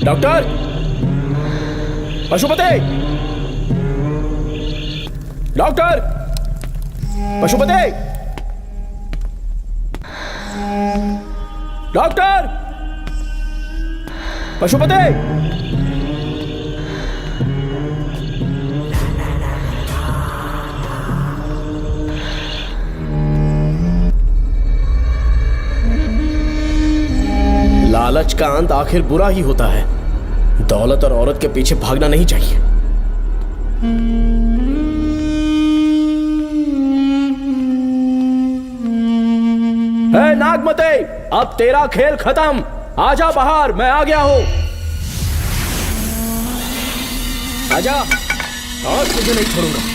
Doctor, Pashupati, doctor, Pashupati, doctor, Pashupati. लालच का अंत आखिर बुरा ही होता है। दौलत और औरत के पीछे भागना नहीं चाहिए। हे नागमते, अब तेरा खेल खत्म। आजा बाहर, मैं आ गया हूं। आजा, और तुझे नहीं छोड़ूंगा।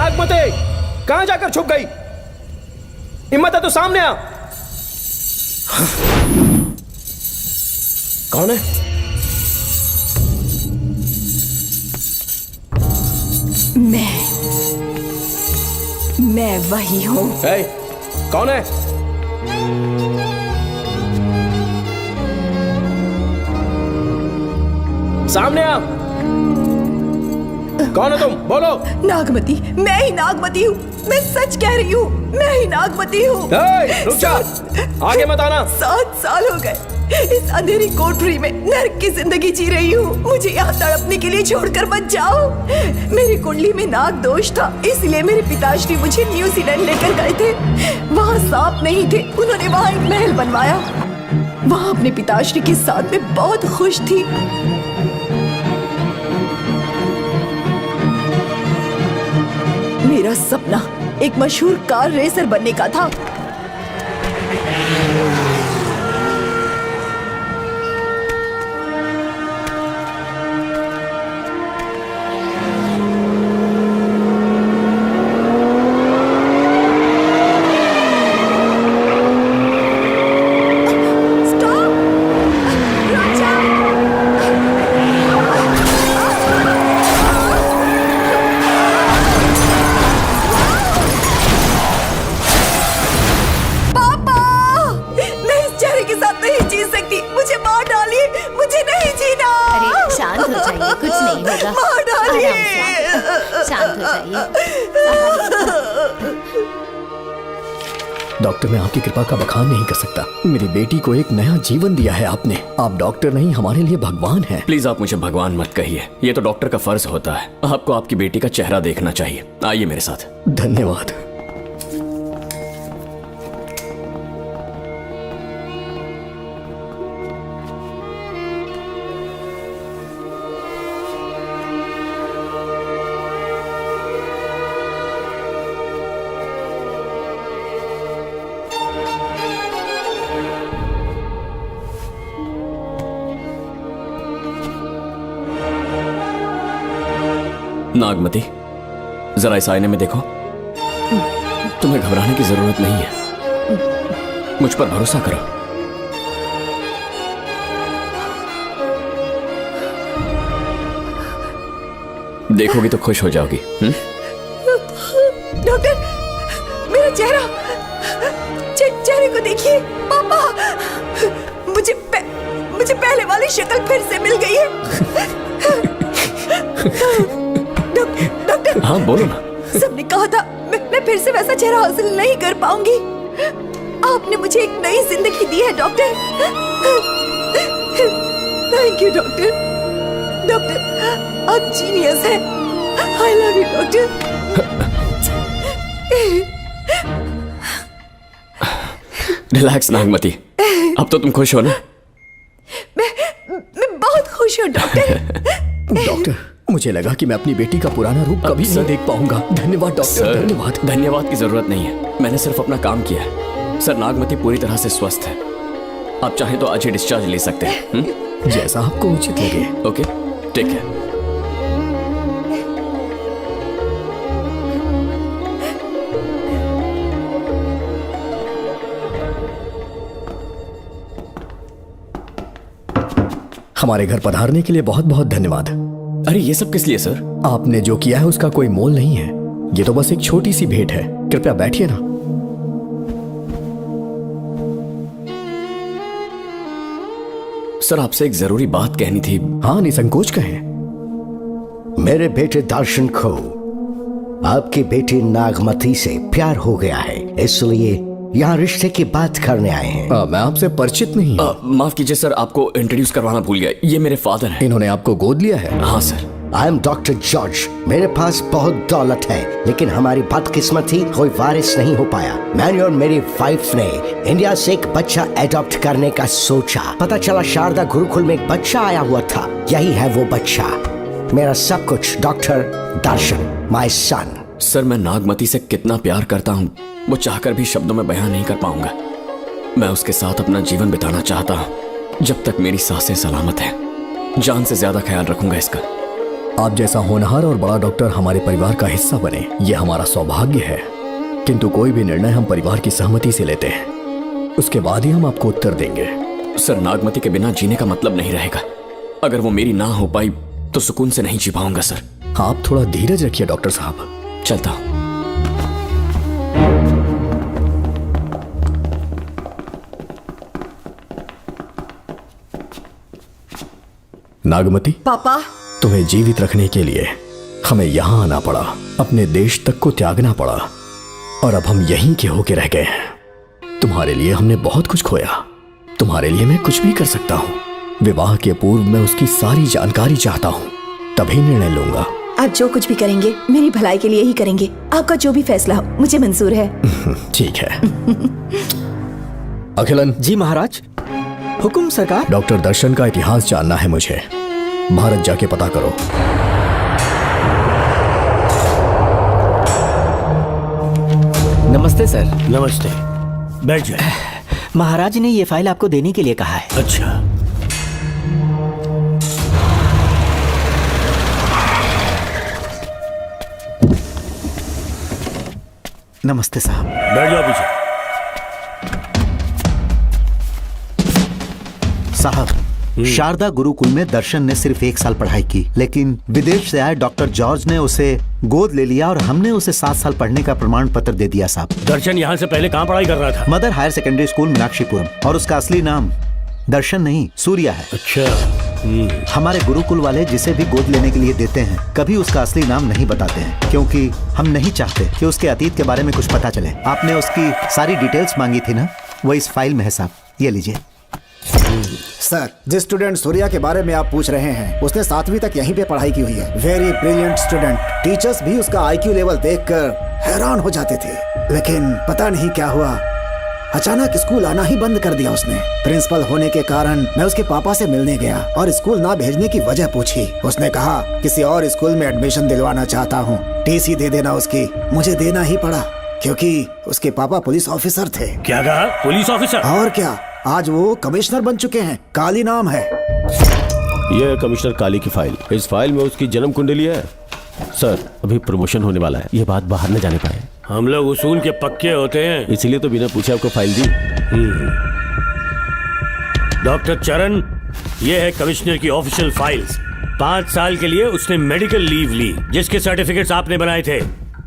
नागमते कहां जाकर छुप गई? हिम्मत है तो सामने आ। कौन है? मैं वही हूँ। कौन है? सामने आ। कौन है तुम? बोलो। नागमती, मैं ही नागमती हूँ। मैं सच कह रही हूँ, मैं ही नागमती हूँ। रुक जा, आगे मत आना। 7 साल हो गए इस अंधेरी कोठरी में नर्क की जिंदगी जी रही हूँ। मुझे यहाँ तड़पने के लिए छोड़कर मत जाओ। मेरी कुंडली में नाग दोष था, इसलिए मेरे पिताश्री मुझे न्यूजीलैंड लेकर गए थे। वहाँ सांप नहीं थे, उन्होंने वहाँ एक महल बनवाया। वहाँ अपने पिताश्री के साथ में बहुत खुश थी। मेरा सपना एक मशहूर कार रेसर बनने का था। डॉक्टर, मैं आपकी कृपा का बखान नहीं कर सकता। मेरी बेटी को एक नया जीवन दिया है आपने। आप डॉक्टर नहीं, हमारे लिए भगवान हैं। प्लीज आप मुझे भगवान मत कहिए, ये तो डॉक्टर का फर्ज होता है। आपको आपकी बेटी का चेहरा देखना चाहिए। आइए मेरे साथ। धन्यवाद। नागमती, जरा इस आईने में देखो। तुम्हें घबराने की जरूरत नहीं है, मुझ पर भरोसा करो। देखोगी तो खुश हो जाओगी। डॉक्टर, मेरा चेहरे को देखिए। पापा, मुझे पहले वाली शक्ल फिर से मिल गई है। डॉक्टर, हाँ बोलो ना। सबने कहा था मैं फिर से वैसा चेहरा हासिल नहीं कर पाऊंगी। आपने मुझे एक नई जिंदगी दी है doctor. Thank you doctor. Doctor, आप जीनियस हैं। I love you doctor. Relax Nagmati, अब तो तुम खुश हो ना? मैं बहुत खुश हूँ डॉक्टर। डॉक्टर, मुझे लगा कि मैं अपनी बेटी का पुराना रूप कभी नहीं देख पाऊंगा। धन्यवाद डॉक्टर, धन्यवाद। धन्यवाद की जरूरत नहीं है, मैंने सिर्फ अपना काम किया है। सर, नागमती पूरी तरह से स्वस्थ है। आप चाहें तो आज ही डिस्चार्ज ले सकते हैं। जैसा आपको उचित लगे। Okay, take care. हमारे घर पधारने के लिए बहुत बहुत धन्यवाद। अरे ये सब किस लिए सर? आपने जो किया है उसका कोई मोल नहीं है। ये तो बस एक छोटी सी भेंट है। कृपया बैठिए ना। सर, आपसे एक जरूरी बात कहनी थी। हाँ, निसंकोच कहें। मेरे बेटे दर्शन को आपकी बेटी नागमती से प्यार हो गया है, इसलिए यहाँ रिश्ते की बात करने आए हैं। मैं आपसे परिचित नहीं। माफ कीजिए सर, आपको इंट्रोड्यूस करवाना भूल गया। ये मेरे फादर हैं। इन्होंने आपको गोद लिया है? हाँ sir. I am doctor George. मेरे पास बहुत दौलत है, लेकिन हमारी बदकिस्मत थी, कोई वारिस नहीं हो पाया। मैंने और मेरी वाइफ ने इंडिया से एक बच्चा एडॉप्ट करने का सोचा। पता चला शारदा गुरुकुल में एक बच्चा आया हुआ था। यही है वो बच्चा, मेरा सब कुछ। Doctor Darshan, my son. Sir, मैं नागमती से कितना प्यार करता हूँ वो चाहकर भी शब्दों में बयान नहीं कर पाऊंगा। मैं उसके साथ अपना जीवन बिताना चाहता हूँ जब तक मेरी सांसें सलामत हैं। जान से ज्यादा ख्याल रखूंगा इसका। आप जैसा होनहार और बड़ा डॉक्टर हमारे परिवार का हिस्सा बने, ये हमारा सौभाग्य है। किंतु कोई भी निर्णय हम परिवार की सहमति से लेते हैं, उसके बाद ही हम आपको उत्तर देंगे। सर, नागमती के बिना जीने का मतलब नहीं रहेगा। अगर वो मेरी ना हो पाई तो सुकून से नहीं जी पाऊंगा सर। आप थोड़ा धीरज रखिए डॉक्टर साहब। चलता हूं। नागमती, पापा, तुम्हें जीवित रखने के लिए हमें यहाँ आना पड़ा, अपने देश तक को त्यागना पड़ा, और अब हम यहीं के होके रह गए हैं। तुम्हारे लिए हमने बहुत कुछ खोया, तुम्हारे लिए मैं कुछ भी कर सकता हूँ। विवाह के पूर्व मैं उसकी सारी जानकारी चाहता हूँ, तभी निर्णय लूंगा। आप जो कुछ भी करेंगे मेरी भलाई के लिए ही करेंगे। आपका जो भी फैसला हो मुझे मंजूर है। ठीक है। अखिलन। जी महाराज। हुकुम सरकार। डॉक्टर दर्शन का इतिहास जानना है मुझे। भारत जाके पता करो। नमस्ते सर। नमस्ते, बैठ जाए। महाराज ने ये फाइल आपको देने के लिए कहा है। अच्छा, नमस्ते साहब। बैठ जाओ पीछे। साहब, शारदा गुरुकुल में दर्शन ने सिर्फ 1 साल पढ़ाई की, लेकिन विदेश से आए डॉक्टर जॉर्ज ने उसे गोद ले लिया और हमने उसे 7 साल पढ़ने का प्रमाण पत्र दे दिया साहब। दर्शन यहाँ से पहले कहाँ पढ़ाई कर रहा था? Mother higher secondary school Meenakshipuram, और उसका असली नाम दर्शन नहीं सूर्या है। अच्छा। हमारे गुरुकुल वाले जिसे भी गोद लेने के लिए देते हैं कभी उसका असली नाम नहीं बताते हैं, क्योंकि हम नहीं चाहते कि उसके अतीत के बारे में कुछ पता चले। आपने उसकी सारी डिटेल्स मांगी थी ना, वो इस फाइल में है साहब, ये लीजिए। सर, जिस स्टूडेंट सूर्या के बारे में आप पूछ रहे हैं उसने 7वीं तक यहीं पे पढ़ाई की हुई है। Very brilliant student. टीचर्स भी उसका IQ लेवल देखकर हैरान हो जाते थे, लेकिन पता नहीं क्या हुआ, अचानक स्कूल आना ही बंद कर दिया उसने। प्रिंसिपल होने के कारण मैं उसके पापा से मिलने गया और स्कूल ना भेजने की वजह पूछी। उसने कहा किसी और स्कूल में एडमिशन दिलवाना चाहता हूँ, TC दे देना उसकी। मुझे देना ही पड़ा क्योंकि उसके पापा पुलिस ऑफिसर थे। क्या कहा? Police officer? और क्या, आज वो कमिश्नर बन चुके हैं। काली नाम है। यह है कमिश्नर काली की फाइल। इस फाइल में उसकी जन्म कुंडली है। सर, अभी प्रमोशन होने वाला है, ये बात बाहर न जाने पाए। हम लोग उसूल के पक्के होते हैं, इसीलिए तो बिना पूछे आपको फाइल दी। डॉक्टर चरण, ये है कमिश्नर की ऑफिशियल फाइल्स। 5 साल के लिए उसने मेडिकल लीव ली, जिसके सर्टिफिकेट्स आपने बनाए थे।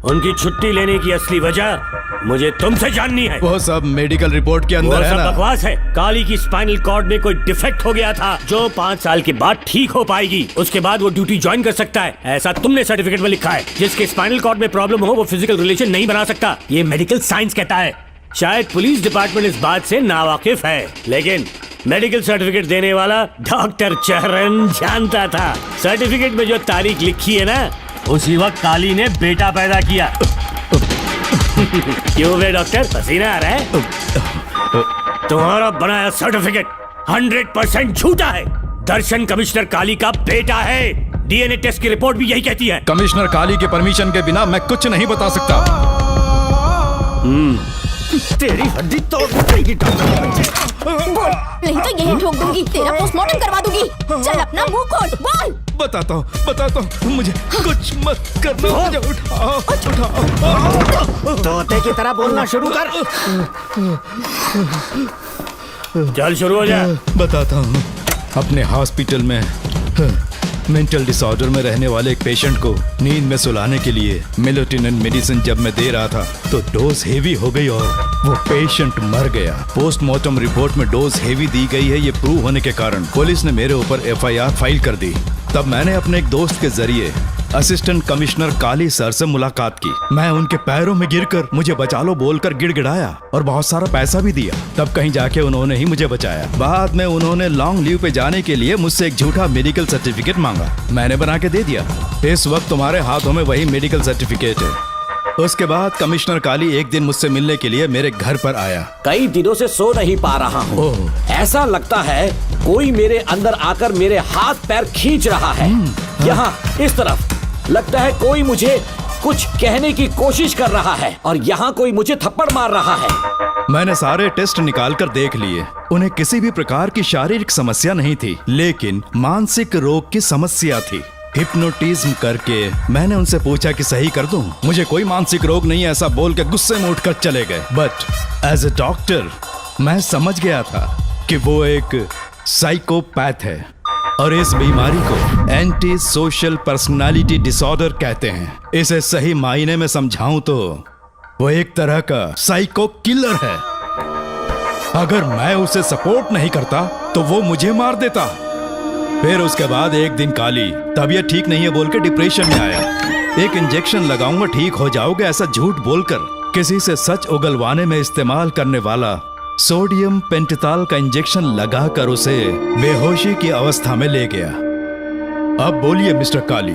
उनकी छुट्टी लेने की असली वजह मुझे तुमसे जाननी है। वो सब मेडिकल रिपोर्ट के अंदर है ना? बकवास है। काली की स्पाइनल कॉर्ड में कोई डिफेक्ट हो गया था जो 5 साल के बाद ठीक हो पाएगी। उसके बाद वो ड्यूटी ज्वाइन कर सकता है, ऐसा तुमने सर्टिफिकेट में लिखा है। जिसके स्पाइनल कॉर्ड में प्रॉब्लम हो वो फिजिकल रिलेशन नहीं बना सकता, ये मेडिकल साइंस कहता है। शायद पुलिस डिपार्टमेंट इस बात से नावाकिफ है, लेकिन मेडिकल सर्टिफिकेट देने वाला डॉक्टर चरण जानता था। सर्टिफिकेट में जो तारीख लिखी है ना, उसी वक्त काली ने बेटा पैदा किया। क्यों बे डॉक्टर, पसीना आ रहा है? तुम्हारा बनाया सर्टिफिकेट 100% झूठा है। दर्शन कमिश्नर काली का बेटा है। DNA टेस्ट की रिपोर्ट भी यही कहती है। कमिश्नर काली के परमिशन के बिना मैं कुछ नहीं बता सकता। तेरी हड्डी तोड़ देगी नहीं तो यही ठोक दूंगी, तेरा पोस्टमार्टम करवा दूंगी। चल अपना मुंह खोल, बोल। बताता हूँ, मुझे कुछ मत करना। मुझे उठाओ। तोते की तरह बोलना शुरू कर। चल शुरू हो जा। बताता हूँ, अपने हॉस्पिटल में मेंटल डिसऑर्डर में रहने वाले एक पेशेंट को नींद में सुलाने के लिए मेलेटोनिन मेडिसिन जब मैं दे रहा था तो डोज हेवी हो गई और वो पेशेंट मर गया। पोस्टमार्टम रिपोर्ट में डोज हेवी दी गई है, ये प्रूव होने के कारण पुलिस ने मेरे ऊपर FIR फाइल कर दी। तब मैंने अपने एक दोस्त के जरिए असिस्टेंट कमिश्नर काली सर से मुलाकात की। मैं उनके पैरों में गिरकर मुझे बचा लो बोलकर गिड़गिड़ाया और बहुत सारा पैसा भी दिया। तब कहीं जाके उन्होंने ही मुझे बचाया। बाद में उन्होंने लॉन्ग लीव पे जाने के लिए मुझसे एक झूठा मेडिकल सर्टिफिकेट मांगा, मैंने बना के दे दिया। इस वक्त तुम्हारे हाथों में वही मेडिकल सर्टिफिकेट है। उसके बाद कमिश्नर काली एक दिन मुझसे मिलने के लिए मेरे घर पर आया। कई दिनों से सो नहीं पा रहा हूँ। ऐसा लगता है कोई मेरे अंदर आकर मेरे हाथ पैर खींच रहा है। यहाँ इस तरफ लगता है कोई मुझे कुछ कहने की कोशिश कर रहा है और यहाँ कोई मुझे थप्पड़ मार रहा है। मैंने सारे टेस्ट निकाल कर देख लिए, उन्हें किसी भी प्रकार की शारीरिक समस्या नहीं थी, लेकिन मानसिक रोग की समस्या थी। हिप्नोटिज्म करके मैंने उनसे पूछा कि सही कर दूं। मुझे कोई मानसिक रोग नहीं है ऐसा बोल के गुस्से में उठकर चले गए। बट एज ए डॉक्टर मैं समझ गया था कि वो एक साइकोपैथ है और इस बीमारी को एंटी सोशल पर्सनालिटी डिसऑर्डर कहते हैं। इसे सही मायने में समझाऊं तो वो एक तरह का साइको किलर है। अगर मैं उसे सपोर्ट नहीं करता तो वो मुझे मार देता। फिर उसके बाद एक दिन काली तबीयत ठीक नहीं है बोल के डिप्रेशन में आया। एक इंजेक्शन लगाऊंगा ठीक हो जाओगे ऐसा झूठ बोलकर किसी से सच उगलवाने में इस्तेमाल करने वाला सोडियम पेंटोथॉल का इंजेक्शन लगाकर उसे बेहोशी की अवस्था में ले गया। अब बोलिए मिस्टर काली,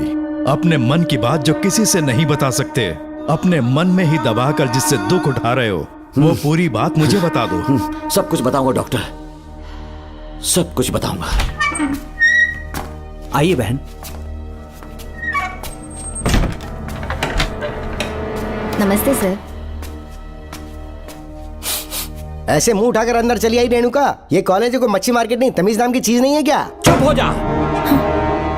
अपने मन की बात जो किसी से नहीं बता सकते, अपने मन में ही दबाकर जिससे दुख उठा रहे हो, वो पूरी बात मुझे बता दो। सब कुछ बताऊंगा डॉक्टर, सब कुछ बताऊंगा। आइए बहन। नमस्ते सर। ऐसे मुंह उठाकर अंदर चली आई रेणुका। ये कॉलेज है कोई मच्छी मार्केट नहीं, तमीज नाम की चीज नहीं है क्या? चुप हो जा।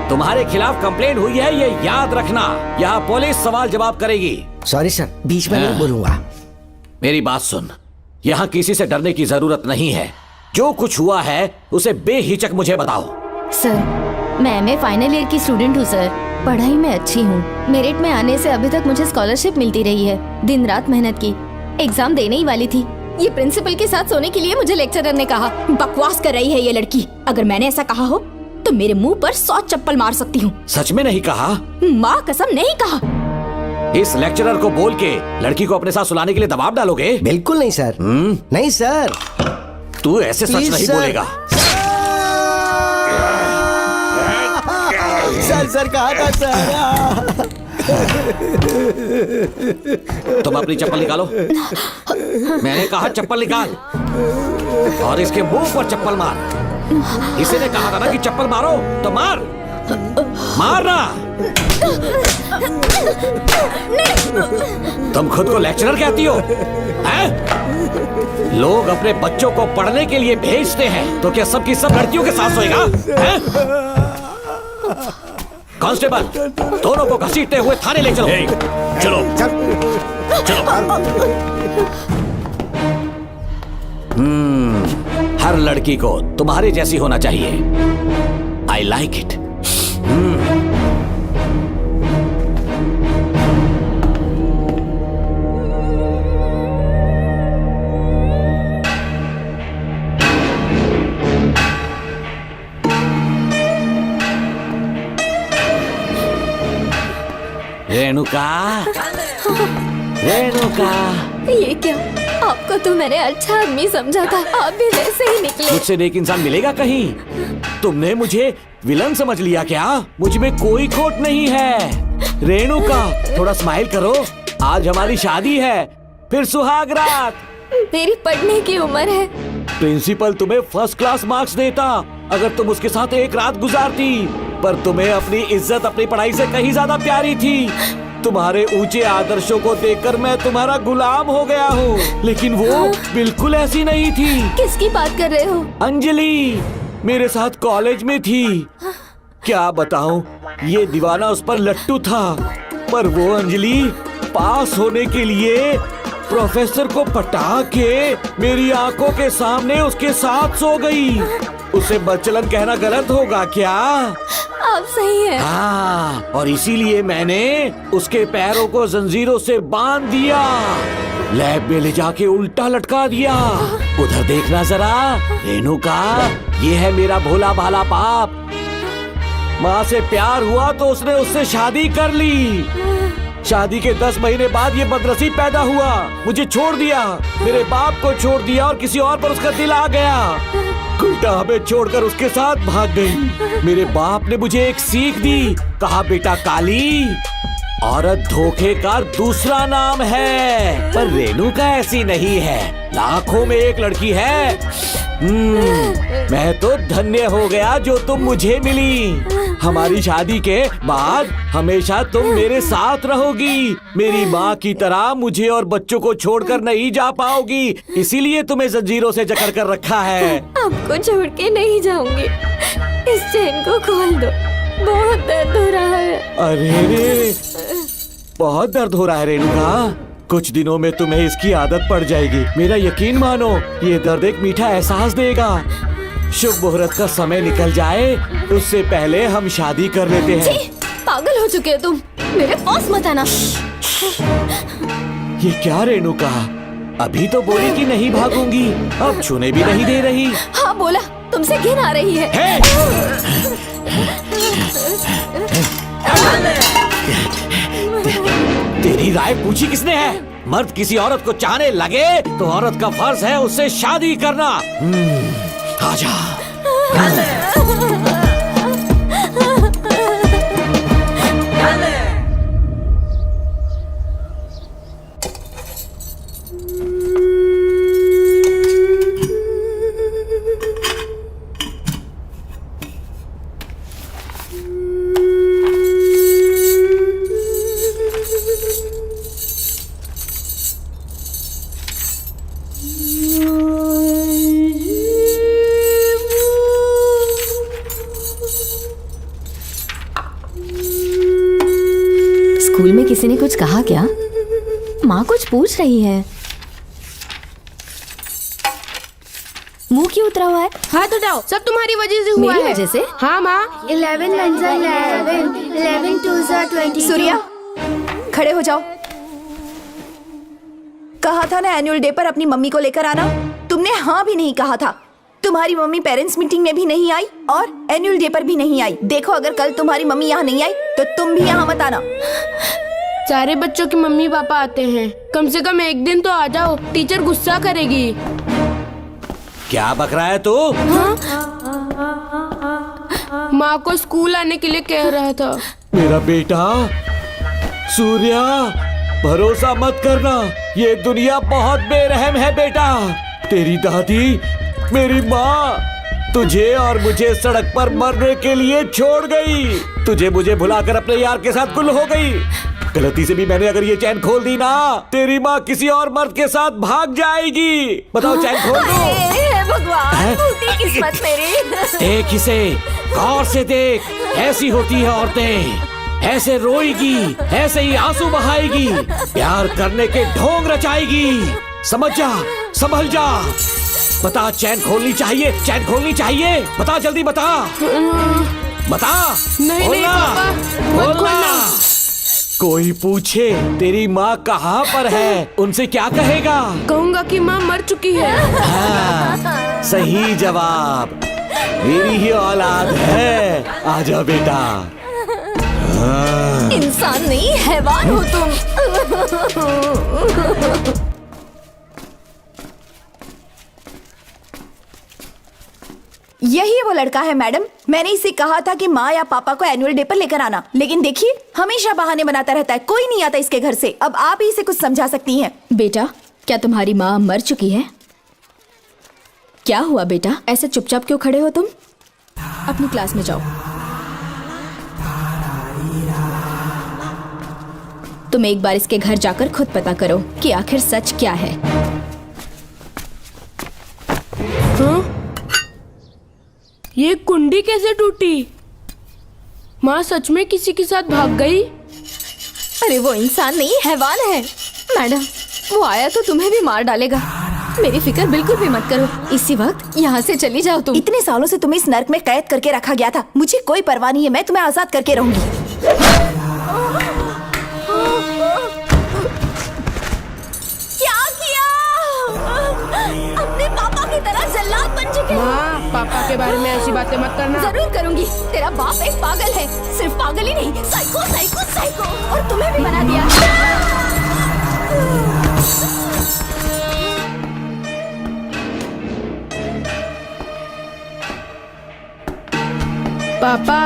तुम्हारे खिलाफ कंप्लेंट हुई है ये याद रखना। यहाँ पुलिस सवाल जवाब करेगी। सॉरी सर, बीच में नहीं बोलूंगा। मेरी बात सुन, यहाँ किसी से डरने की जरूरत नहीं है। जो कुछ हुआ है उसे बेहिचक मुझे बताओ। सर मैं एमए फाइनल ईयर की स्टूडेंट हूँ सर। पढ़ाई में अच्छी हूँ। मेरिट में आने से अभी तक मुझे स्कॉलरशिप मिलती रही है। दिन रात मेहनत की, एग्जाम देने ही वाली थी। ये प्रिंसिपल के साथ सोने के लिए मुझे लेक्चरर ने कहा बकवास कर रही है ये लड़की। अगर मैंने ऐसा कहा हो तो मेरे मुंह पर 100 चप्पल मार सकती हूँ। सच में नहीं कहा? माँ कसम नहीं कहा। इस लेक्चरर को बोल के लड़की को अपने साथ सुलाने के लिए दबाव डालोगे? बिल्कुल नहीं सर। नहीं सर। तू ऐसे सच नहीं बोलेगा। सर कहा था सर। तुम अपनी चप्पल निकालो। मैंने कहा चप्पल निकाल और इसके मुंह पर चप्पल मार। इसी ने कहा था ना कि चप्पल मारो तो मार। मारना। तुम खुद को लेक्चरर कहती हो हैं? लोग अपने बच्चों को पढ़ने के लिए भेजते हैं तो क्या सबकी सब लड़कियों के साथ सोएगा? कांस्टेबल, दोनों को घसीटते हुए थाने ले चलो। चलो हर लड़की को तुम्हारे जैसी होना चाहिए। I like it. Renuka, Renuka. ये क्या? आपको तो मैंने अच्छा आदमी समझा था, आप भी वैसे ही निकले। मुझसे नेक इंसान मिलेगा कहीं? तुमने मुझे विलन समझ लिया क्या? मुझ में कोई खोट नहीं है। रेणुका, थोड़ा स्माइल करो। आज हमारी शादी है, फिर सुहाग रात। मेरी पढ़ने की उम्र है। प्रिंसिपल तुम्हें फर्स्ट क्लास मार्क्स देता अगर तुम उसके साथ एक रात गुजारती, पर तुम्हें अपनी इज्जत अपनी पढ़ाई से कहीं ज्यादा प्यारी थी। तुम्हारे ऊंचे आदर्शों को देखकर मैं तुम्हारा गुलाम हो गया हूँ, लेकिन वो बिल्कुल ऐसी नहीं थी। किसकी बात कर रहे हो? अंजलि मेरे साथ कॉलेज में थी। क्या बताऊं, ये दीवाना उस पर लट्टू था, पर वो अंजलि पास होने के लिए प्रोफेसर को पटा के मेरी आंखों के सामने उसके साथ सो गई। उसे बदचलन कहना गलत होगा क्या? आप सही है। हाँ, और इसीलिए मैंने उसके पैरों को जंजीरों से बांध दिया, लैब में ले जाके उल्टा लटका दिया। उधर देखना जरा रेणुका, ये है मेरा भोला भाला बाप। माँ से प्यार हुआ तो उसने उससे शादी कर ली। शादी के 10 महीने बाद ये बदनसीब पैदा हुआ, मुझे छोड़ दिया, मेरे बाप को छोड़ दिया और किसी और पर उसका दिल आ गया। उल्टा हमें छोड़कर उसके साथ भाग गई। मेरे बाप ने मुझे एक सीख दी, कहा बेटा काली, औरत धोखे का दूसरा नाम है, पर रेणुका ऐसी नहीं है, लाखों में एक लड़की है। मैं तो धन्य हो गया जो तुम मुझे मिली। हमारी शादी के बाद हमेशा तुम मेरे साथ रहोगी। मेरी माँ की तरह मुझे और बच्चों को छोड़कर नहीं जा पाओगी, इसीलिए तुम्हें जंजीरों से जकड़ कर रखा है। आपको छोड़ के नहीं जाऊंगी। इस चेन को खोल दो, बहुत दर्द हो रहा है। अरे रे, बहुत दर्द हो रहा है रेणुका। कुछ दिनों में तुम्हें इसकी आदत पड़ जाएगी। मेरा यकीन मानो, ये दर्द एक मीठा एहसास देगा। शुभ मुहूर्त का समय निकल जाए उससे पहले हम शादी कर लेते हैं। पागल हो चुके हो तुम, मेरे पास मत आना। ये क्या रेणुका, अभी तो बोली कि नहीं भागूंगी, अब छूने भी नहीं दे रही। हाँ बोला, तुमसे घिन आ रही है। तेरी राय पूछी किसने है? मर्द किसी औरत को चाहने लगे तो औरत का फर्ज है उससे शादी करना। आजा। स्कूल में किसी ने कुछ कहा क्या? माँ कुछ पूछ रही है। मुंह क्यों उतरा हुआ है? हाथ उठाओ, सब तुम्हारी वजह से हुआ है। मेरी वजह से? हाँ माँ। 11 1 11 11 2 22। सूर्या, खड़े हो जाओ। कहा था ना एनुअल डे पर अपनी मम्मी को लेकर आना, तुमने हाँ भी नहीं कहा था। तुम्हारी मम्मी पेरेंट्स मीटिंग में भी नहीं आई और एनुअल डे पर भी नहीं आई। देखो, अगर कल तुम्हारी मम्मी यहाँ नहीं आई तो तुम भी यहाँ मत आना। सारे बच्चों के मम्मी पापा आते हैं, कम से कम एक दिन तो आ जाओ, टीचर गुस्सा करेगी। क्या बक रहा है तू? माँ को स्कूल आने के लिए कह रहा था। मेरा बेटा सूर्या, भरोसा मत करना, ये दुनिया बहुत बेरहम है बेटा। तेरी दादी, मेरी माँ तुझे और मुझे सड़क पर मरने के लिए छोड़ गई। तुझे मुझे भुलाकर अपने यार के साथ गुल हो गई। गलती से भी मैंने अगर ये चैन खोल दी ना, तेरी माँ किसी और मर्द के साथ भाग जाएगी। बताओ, चैन खोल दो। भगवान, टूटी किस्मत मेरी। देख इसे, गौर से देख, ऐसी होती है औरतें, ऐसे रोएगी, ऐसे ही आंसू बहाएगी, प्यार करने के ढोंग रचाएगी। समझ जा, संभल जा। बता, चैन खोलनी चाहिए, चैन खोलनी चाहिए। बता, जल्दी बता, बता। नहीं नहीं पापा, मत खोलना। कोई पूछे तेरी माँ कहाँ पर है, उनसे क्या कहेगा? कहूँगा कि माँ मर चुकी है। हाँ, सही जवाब। मेरी ही औलाद है। आजा बेटा। हाँ। इंसान नहीं, हैवान हो तुम। यही वो लड़का है मैडम। मैंने इसे कहा था कि माँ या पापा को एनुअल डे पर लेकर आना, लेकिन देखिए हमेशा बहाने बनाता रहता है, कोई नहीं आता इसके घर से। अब आप ही इसे कुछ समझा सकती हैं। बेटा, क्या तुम्हारी माँ मर चुकी है? क्या हुआ बेटा, ऐसे चुपचाप क्यों खड़े हो तुम? अपनी क्लास में जाओ। तुम एक बार इसके घर जाकर खुद पता करो कि आखिर सच क्या है। हाँ? ये कुंडी कैसे टूटी? माँ सच में किसी के साथ भाग गई? अरे वो इंसान नहीं, हैवान है। मैडम, वो आया तो तुम्हें भी मार डालेगा। मेरी फिक्र बिल्कुल भी मत करो, इसी वक्त यहाँ से चली जाओ तुम। इतने सालों से तुम्हें इस नर्क में कैद करके रखा गया था, मुझे कोई परवाह नहीं है, मैं तुम्हें आजाद करके रहूंगी। क्या किया? अपने पापा की तरह जल्लाद बन चुके हो। माँ, पापा के बारे में ऐसी बातें मत करना। जरूर करूंगी। तेरा बाप एक पागल है, सिर्फ पागल ही नहीं, साइको साइको साइको, और तुम्हें भी बना दिया। पापा,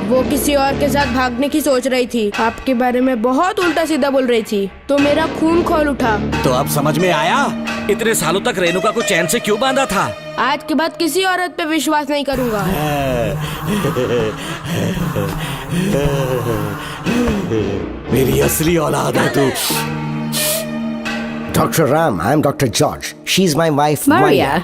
वो किसी और के साथ भागने की सोच रही थी, आपके बारे में बहुत उल्टा सीधा बोल रही थी, तो मेरा खून खौल उठा। तो अब समझ में आया इतने सालों तक रेणुका को चैन से क्यों बांधा था। आज के बाद किसी औरत पे विश्वास नहीं करूंगा। मेरी असली औलाद है तू। Doctor Ram, I am doctor George, she is my wife Maria.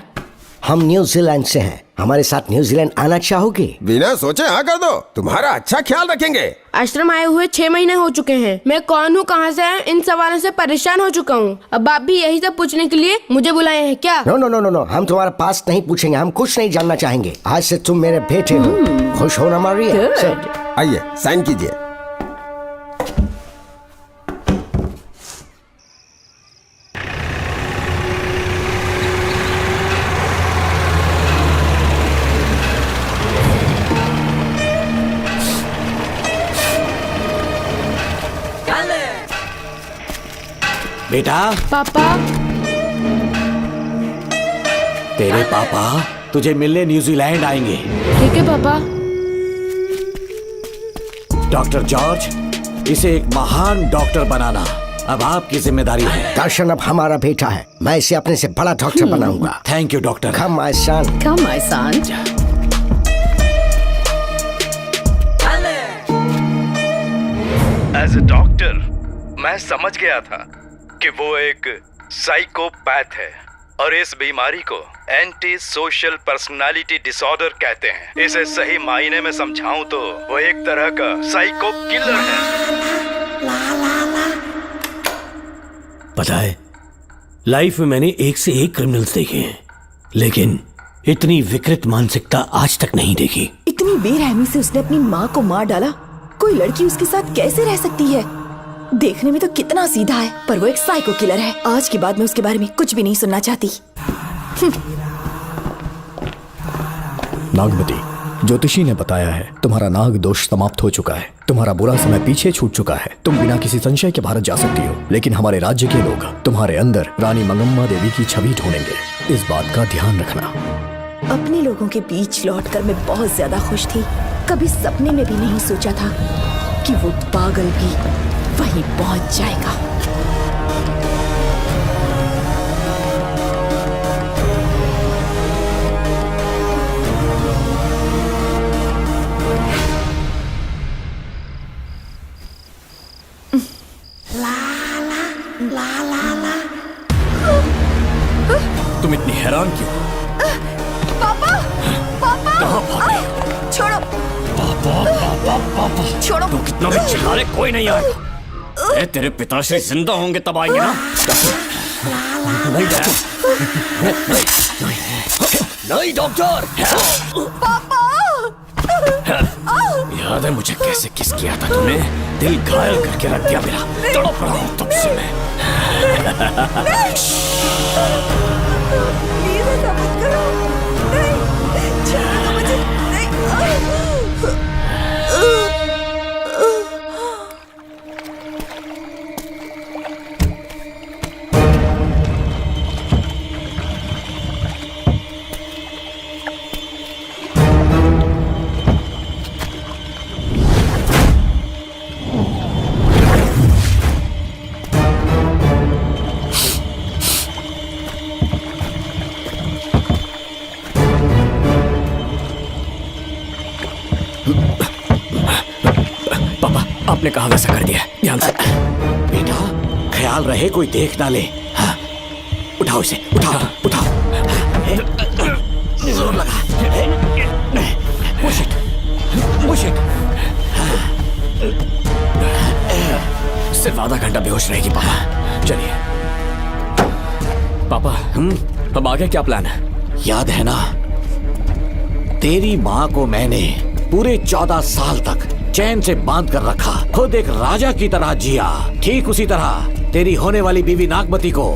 हम न्यूजीलैंड से हैं। हमारे साथ न्यूजीलैंड आना चाहोगे? बिना सोचे हाँ कर दो, तुम्हारा अच्छा ख्याल रखेंगे। आश्रम आए हुए 6 महीने हो चुके हैं। मैं कौन हूँ, कहाँ से आया, इन सवालों से परेशान हो चुका हूँ। अब आप भी यही सब पूछने के लिए मुझे बुलाए हैं क्या? No no no no no, हम तुम्हारा पास्ट नहीं पूछेंगे, हम कुछ नहीं जानना चाहेंगे। आज से तुम मेरे बेटे हो। खुश हो ना मारिया? आइए साइन कीजिए। बेटा। पापा। तेरे पापा तुझे मिलने न्यूजीलैंड आएंगे। ठीक है पापा। डॉक्टर जॉर्ज, इसे एक महान डॉक्टर बनाना अब आपकी जिम्मेदारी है। दर्शन अब हमारा बेटा है, मैं इसे अपने से बड़ा डॉक्टर बनाऊंगा। Thank you doctor. Come my son. Come my son. As a doctor मैं समझ गया था कि वो एक साइकोपैथ है और इस बीमारी को एंटी सोशल पर्सनालिटी डिसऑर्डर कहते हैं। इसे सही मायने में समझाऊं तो वो एक तरह का साइको किलर है। पता है, लाइफ में मैंने एक से एक क्रिमिनल्स देखे हैं, लेकिन इतनी विकृत मानसिकता आज तक नहीं देखी। इतनी बेरहमी से उसने अपनी माँ को मार डाला। कोई लड़की उसके साथ कैसे रह सकती है? देखने में तो कितना सीधा है, पर वो एक साइको किलर है। आज के बाद मैं उसके बारे में कुछ भी नहीं सुनना चाहती। नागमती, ज्योतिषी ने बताया है तुम्हारा नाग दोष समाप्त हो चुका है। तुम्हारा बुरा समय पीछे छूट चुका है। तुम बिना किसी संशय के भारत जा सकती हो, लेकिन हमारे राज्य के लोग तुम्हारे अंदर रानी मंगम्मा देवी की छवि ढूंढेंगे। इस बात का ध्यान रखना। अपने लोगों के बीच लौटकर मैं बहुत ज्यादा खुश थी। कभी सपने में भी नहीं सोचा था कि वो पागल भी वहीं पहुंच जाएगा। तुम इतनी हैरान क्यों? पापा, पापा, छोड़ो, पापा छोड़ो। तू कितना भी चिल्ला ले, कोई नहीं आएगा। तेरे पिताश्री जिंदा होंगे तब आएंगे ना। नहीं डॉक्टर। पापा, याद है मुझे कैसे किस किया था तूने? दिल घायल करके रख दिया मेरा। तड़प रहा हूं तब से मैं। प्लीज ऐसा मत करो। नहीं, छोड़ो मुझे। नहीं। आपने कहा वैसा कर दिया, ध्यान से। बेटा ख्याल रहे कोई देख ना ले। हाँ। उठाओ इसे, उठाओ उठाओ। जोर लगा। Push it, push it। सिर्फ आधा घंटा बेहोश रहेगी पापा। चलिए पापा, अब आगे क्या प्लान है? याद है ना, तेरी माँ को मैंने पूरे 14 साल तक चैन से बांध कर रखा। खुद एक राजा की तरह जिया। ठीक उसी तरह तेरी होने वाली बीवी नागमती को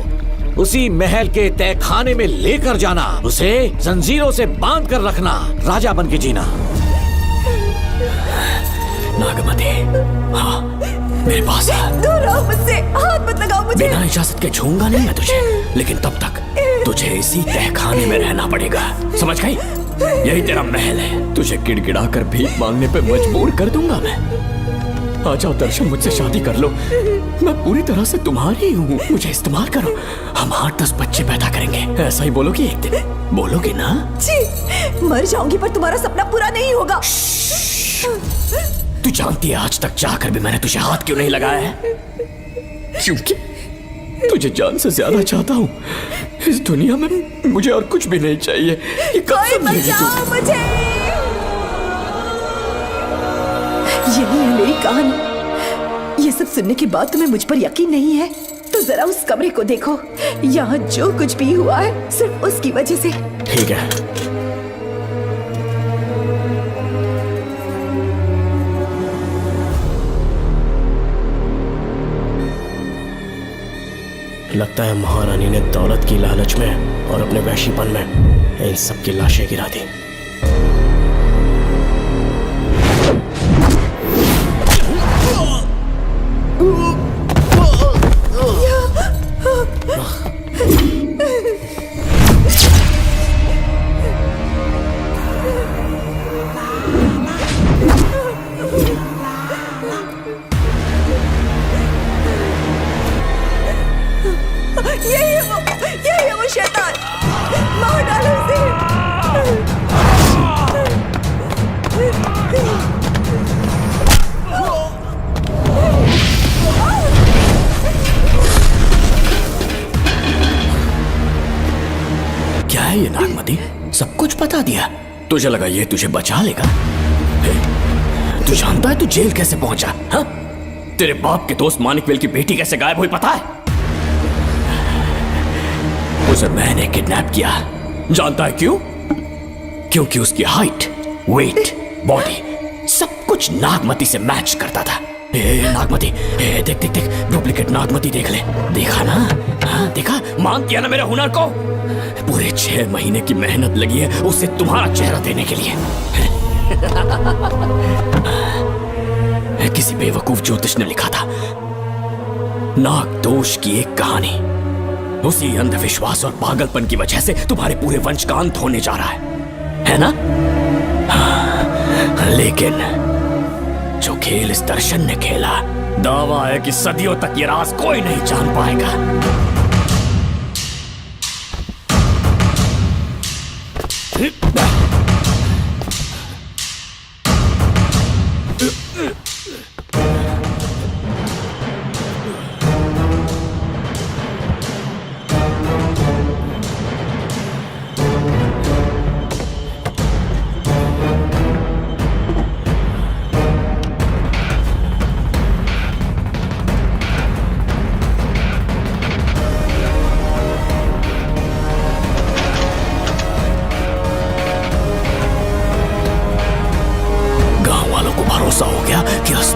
उसी महल के तहखाने में लेकर जाना, उसे जंजीरों से बांध कर रखना, राजा बन के जीना। नागमती, हाँ मेरे पास है। दूर रहो मुझसे, हाथ मत लगाओ मुझे। बिना इजाजत के छूंगा नहीं मैं तुझे, लेकिन तब तक तुझे इसी तहखाने में रहना पड़ेगा, समझ गई? यही तेरा महल है। तुझे गिड़गिड़ा कर भीख मांगने पे मजबूर कर दूंगा मैं। आ जाओ दर्शन, मुझसे शादी कर लो। मैं पूरी तरह से तुम्हारी हूँ, मुझे इस्तेमाल करो। हम 8-10 बच्चे पैदा करेंगे। ऐसा ही बोलोगी एक दिन? बोलोगी ना? जी, मर जाऊंगी पर तुम्हारा सपना पूरा नहीं होगा। तू जानती है आज तक चाहकर भी मैंने तुझे हाथ क्यों नहीं लगाया है? तुझे जान से ज्यादा चाहता हूँ। इस दुनिया में मुझे और कुछ भी नहीं चाहिए। ये कब समझेगी तू? मुझे यही है मेरी कहानी। ये सब सुनने के बाद तुम्हें मुझ पर यकीन नहीं है तो जरा उस कमरे को देखो। यहाँ जो कुछ भी हुआ है सिर्फ उसकी वजह से। ठीक है, लगता है महारानी ने दौलत की लालच में और अपने वैशीपन में इन सब की लाशें गिरा दी। यही है वो शैतान। मार डालो उसे। क्या है ये नागमती? सब कुछ बता दिया। तुझे लगा ये तुझे बचा लेगा? तू जानता है तू जेल कैसे पहुंचा? हाँ? तेरे बाप के दोस्त मानिकवेल की बेटी कैसे गायब हुई पता है? उसे मैंने किडनैप किया। जानता है क्यों? क्योंकि उसकी हाइट, वेट, बॉडी सब कुछ नागमती से मैच करता था। नागमती, देख देख देख, डुप्लीकेट नागमती देख ले। देखा ना? हाँ, देखा? मान किया ना मेरे हुनर को? पूरे 6 महीने की मेहनत लगी है उसे तुम्हारा चेहरा देने के लिए। किसी बेवकूफ ज्योतिष ने लिखा था नाग दोष की एक कहानी। उसी अंधविश्वास और पागलपन की वजह से तुम्हारे पूरे वंश का अंत होने जा रहा है ना? हाँ, लेकिन जो खेल इस दर्शन ने खेला, दावा है कि सदियों तक ये राज कोई नहीं जान पाएगा।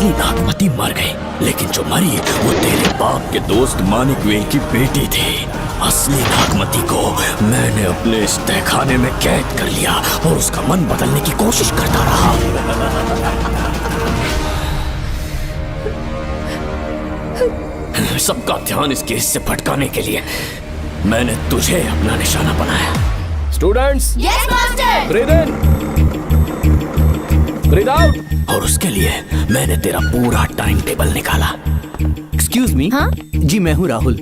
नागमती मर गई, लेकिन जो मरी वो तेरे बाप के दोस्त मानिकवेल की बेटी थी। असली नागमती को मैंने अपने इस तहखाने में कैद कर लिया और उसका मन बदलने की कोशिश करता रहा। सबका ध्यान इस केस से भटकाने के लिए मैंने तुझे अपना निशाना बनाया। Students, yes master. ब्रीथ इन, ब्रीथ आउट। और उसके लिए मैंने तेरा पूरा टाइम टेबल निकाला। Excuse me. हाँ? जी मैं हूँ राहुल।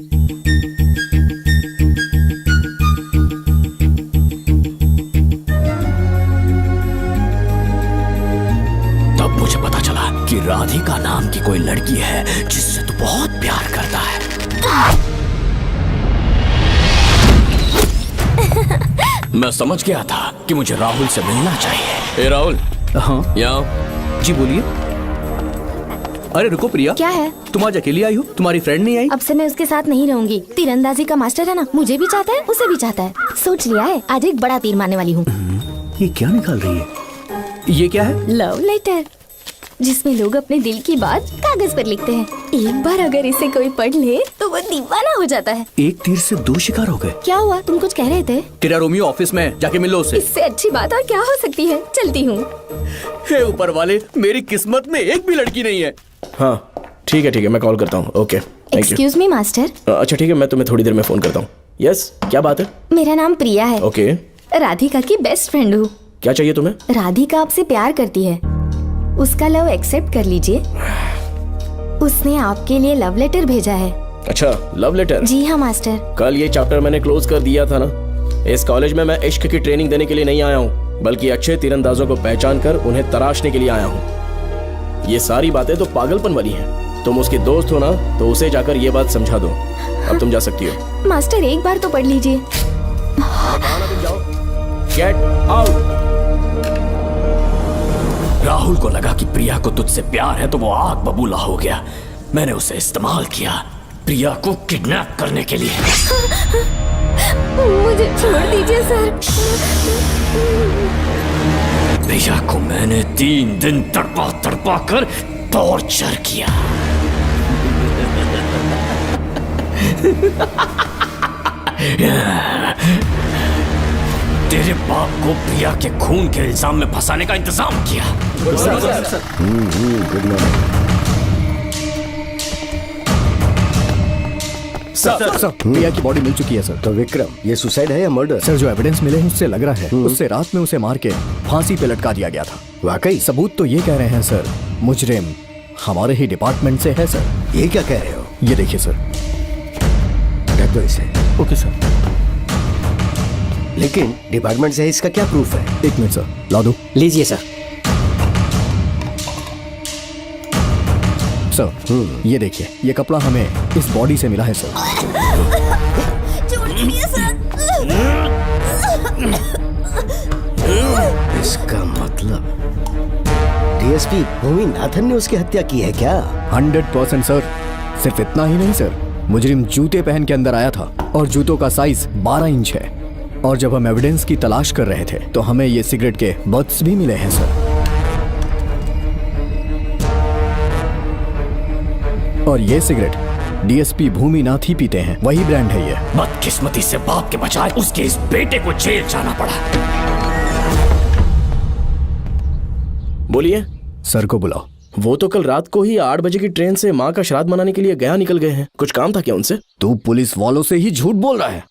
तब मुझे पता चला कि राधिका नाम की कोई लड़की है जिससे तू बहुत प्यार करता है। मैं समझ गया था कि मुझे राहुल से मिलना चाहिए। राहुल। हाँ यहाँ। जी बोलिए। अरे रुको प्रिया, क्या है? तुम आज अकेली आई हो? तुम्हारी फ्रेंड नहीं आई? अब से मैं उसके साथ नहीं रहूंगी। तीरंदाजी का मास्टर है ना, मुझे भी चाहता है, उसे भी चाहता है। सोच लिया है, आज एक बड़ा तीर मारने वाली हूँ। ये क्या निकाल रही है? ये क्या है? लव लेटर, जिसमें लोग अपने दिल की बात कागज पर लिखते हैं। एक बार अगर इसे कोई पढ़ ले तो वो दीवाना हो जाता है। एक तीर से 2 शिकार हो गए। क्या हुआ? तुम कुछ कह रहे थे? तेरा रोमियो ऑफिस में, जाके मिलो उससे। इससे अच्छी बात और क्या हो सकती है? चलती हूँ। हे ऊपर वाले, मेरी किस्मत में एक भी लड़की नहीं है। हाँ ठीक है, मैं कॉल करता हूँ। Okay, thank you. Excuse me master. अच्छा ठीक है, मैं तुम्हें थोड़ी देर में फोन करता हूँ। यस, क्या बात है? मेरा नाम प्रिया है। ओके। राधिका की बेस्ट फ्रेंड हूँ। क्या चाहिए तुम्हें? राधिका आपसे प्यार करती है, उसका लव एक्सेप्ट कर लीजिए। उसने आपके लिए लव लेटर भेजा है। अच्छा, लव लेटर? जी हाँ मास्टर। कल ये चैप्टर मैंने क्लोज कर दिया था ना। इस कॉलेज में मैं इश्क की ट्रेनिंग देने के लिए नहीं आया हूँ, बल्कि अच्छे तीरंदाजों को पहचान कर उन्हें तराशने के लिए आया हूँ। ये सारी बातें तो पागलपन वाली हैं। तुम उसकी दोस्त हो ना, तो उसे जाकर ये बात समझा दो। अब तुम जा सकती हो। मास्टर एक बार तो पढ़ लीजिए। Get out. राहुल को लगा कि प्रिया को तुझसे प्यार है तो वो आग बबूला हो गया। मैंने उसे इस्तेमाल किया प्रिया को किडनैप करने के लिए। मुझे छोड़ दीजिए सर। प्रिया को मैंने 3 दिन तड़पा तड़पा कर टॉर्चर किया। तेरे बाप को प्रिया के खून के इल्जाम में फंसाने का इंतजाम किया। सर, प्रिया की बॉडी मिल चुकी है सर। तो विक्रम, ये सुसाइड है या मर्डर? सर, जो एविडेंस मिले हैं उससे लग रहा है उससे रात में उसे मार के फांसी पे लटका दिया गया था। वाकई? सबूत तो ये कह रहे हैं सर, मुजरिम हमारे ही डिपार्टमेंट से है सर। ये क्या कह रहे हो? ये देखिए सर। ढक दो इसे। Okay sir. लेकिन डिपार्टमेंट से है, इसका क्या प्रूफ है? 1 मिनट सर, ला दो। लीजिए सर। सर, ये देखिए, ये कपड़ा हमें इस बॉडी से मिला है सर। छोड़ दीजिए सर। इसका मतलब डीएसपी भूमि नाथन ने उसकी हत्या की है क्या? 100% सर। सिर्फ इतना ही नहीं सर, मुजरिम जूते पहन के अंदर आया था और जूतों का साइज 12 इंच है। और जब हम एविडेंस की तलाश कर रहे थे तो हमें ये सिगरेट के बट्स भी मिले हैं सर। और ये सिगरेट डीएसपी भूमि नाथ ही पीते हैं, वही ब्रांड है ये। बदकिस्मती से बाप के बजाय उसके इस बेटे को जेल जाना पड़ा। बोलिए। सर को बुलाओ। वो तो कल रात को ही 8 बजे की ट्रेन से माँ का श्राद्ध मनाने के लिए गया निकल गए हैं। कुछ काम था क्या उनसे? तू पुलिस वालों से ही झूठ बोल रहा है।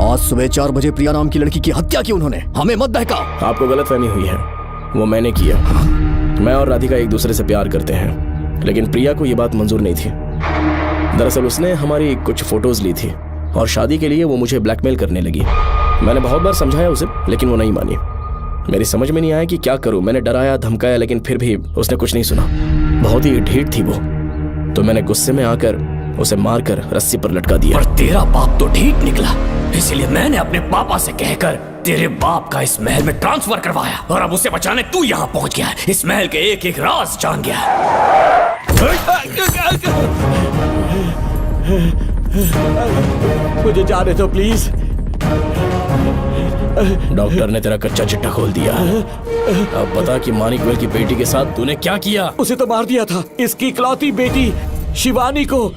आज सुबह 4 बजे प्रिया नाम की लड़की की हत्या की उन्होंने। हमें मत बहका। आपको गलतफहमी हुई है, वो मैंने किया। मैं और राधिका एक दूसरे से प्यार करते हैं, लेकिन प्रिया को ये बात मंजूर नहीं थी। दरअसल उसने हमारी कुछ फोटोज ली थी और शादी के लिए वो मुझे ब्लैकमेल करने लगी। मैंने बहुत बार समझाया उसे, लेकिन वो नहीं मानी। मेरी समझ में नहीं आया कि क्या करूं। मैंने डराया धमकाया, लेकिन फिर भी उसने कुछ नहीं सुना। बहुत ही ढीठ थी वो, तो मैंने गुस्से में आकर उसे मारकर रस्सी पर लटका दिया। पर तेरा बाप तो ढीठ निकला, इसलिए मैंने अपने पापा से कहकर तेरे बाप का इस महल में ट्रांसफर करवाया और अब उसे बचाने तू यहाँ पहुंच गया है। इस महल के एक एक राज जान गया मुझे जाने दो प्लीज। डॉक्टर ने तेरा कच्चा चिट्ठा खोल दिया। अब बता कि मानिकवेल की बेटी के साथ तूने क्या किया? उसे तो मार दिया था। इसकी इकलौती बेटी शिवानी को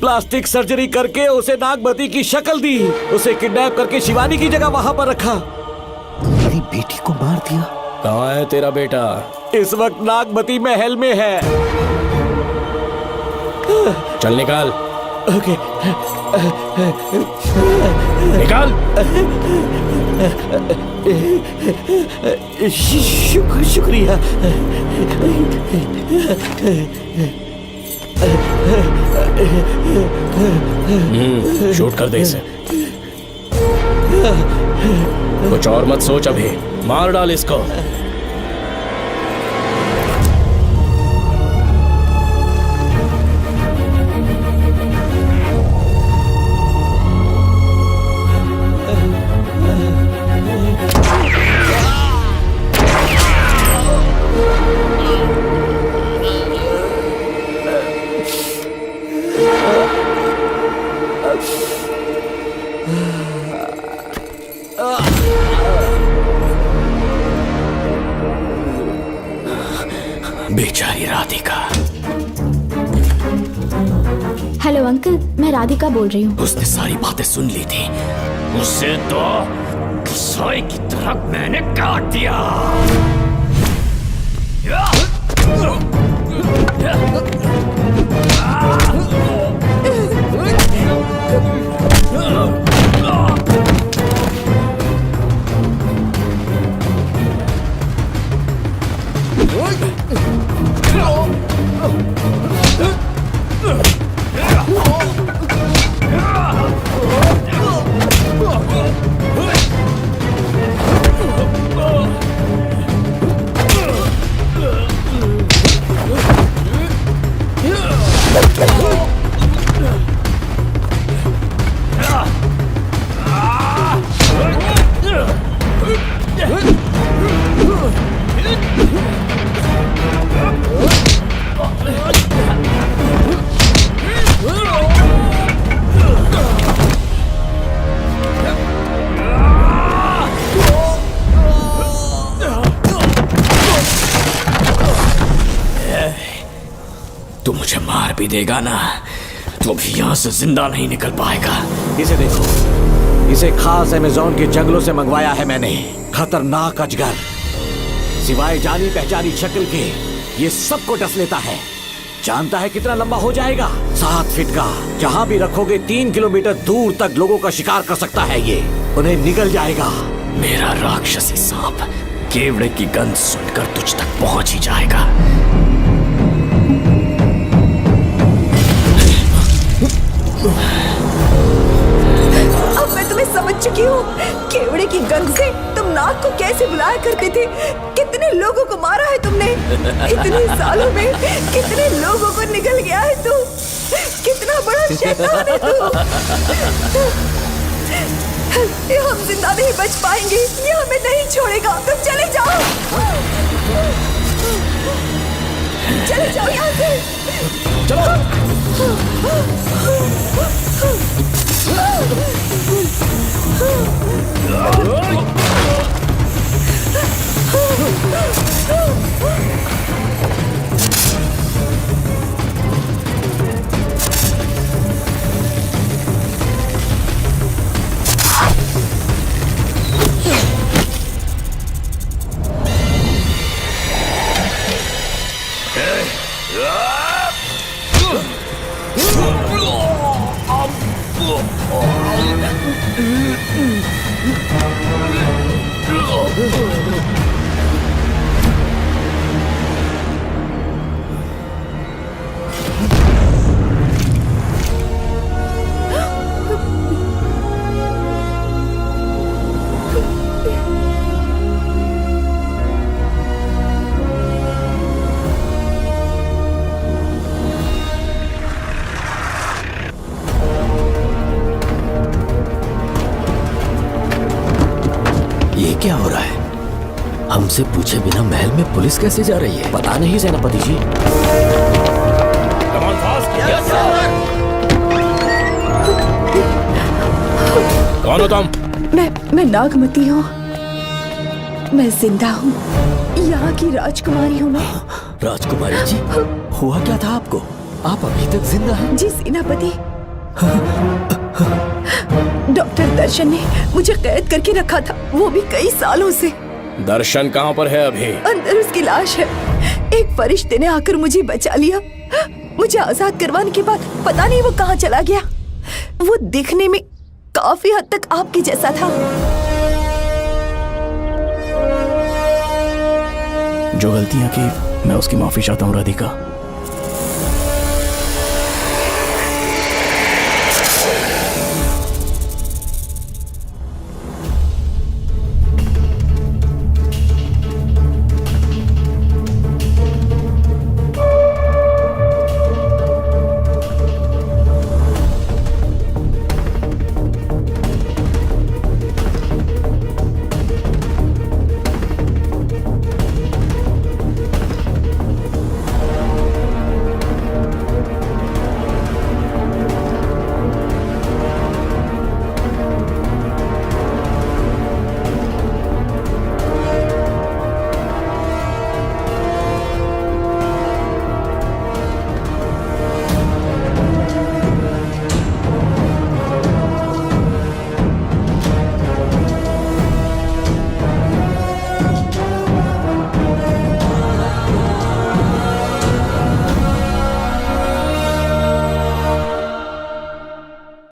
प्लास्टिक सर्जरी करके उसे नागमती की शक्ल दी। उसे किडनैप करके शिवानी की जगह वहां पर रखा। मेरी बेटी को मार दिया? कहाँ है तेरा बेटा? इस वक्त नागमती महल में है। चल निकाल। ओके। निकाल। शुक्रिया। शूट कर दे इसे। कुछ और मत सोच, अभी मार डाल इसको। बेचारी राधिका। हेलो अंकल, मैं राधिका बोल रही हूँ। उसने सारी बातें सुन ली थी। उसे तो कसाई की तरह मैंने काट दिया। तू मुझे मार भी देगा ना, तो भी यहाँ से जिंदा नहीं निकल पाएगा। इसे देखो, इसे खास अमेज़न के जंगलों से मंगवाया है मैंने। खतरनाक अजगर, सिवाय जानी पहचानी शक्ल के ये सबको डस लेता है। जानता है कितना लंबा हो जाएगा? 7 फीट का। जहाँ भी रखोगे 3 किलोमीटर दूर तक लोगों का शिकार कर सकता है ये। उन्हें निगल जाएगा। मेरा राक्षसी सांप केवड़े की गंध सुनकर तुझ तक पहुंच ही जाएगा। अब मैं तुम्हें समझ चुकी हूँ। केवड़े की गंध से तुम नाग को कैसे बुलाया करते थे। कितने लोगों को मारा है तुमने। इतने सालों में कितने लोगों को निगल गया है तू। कितना बड़ा शैतान है तू। ये हम जिंदा नहीं बच पाएंगे। ये हमें नहीं छोड़ेगा। तुम चले जाओ, चले जाओ यहाँ से। क्या हो रहा है? हमसे पूछे बिना महल में पुलिस कैसे जा रही है? पता नहीं सेनापति जी। कौन हो तुम? मैं नागमती हूँ। मैं जिंदा हूँ। यहाँ की राजकुमारी हूँ मैं। राजकुमारी जी, हुआ क्या था आपको? आप अभी तक जिंदा हैं? जी सेनापति। डॉक्टर दर्शन ने मुझे कैद करके रखा था, वो भी कई सालों से। दर्शन कहाँ पर है अभी? अंदर उसकी लाश है। एक फरिश्ते ने आकर मुझे बचा लिया। मुझे आजाद करवाने के बाद पता नहीं वो कहाँ चला गया। वो दिखने में काफी हद तक आपके जैसा था। जो गलतियां की मैं उसकी माफी चाहता हूँ राधिका।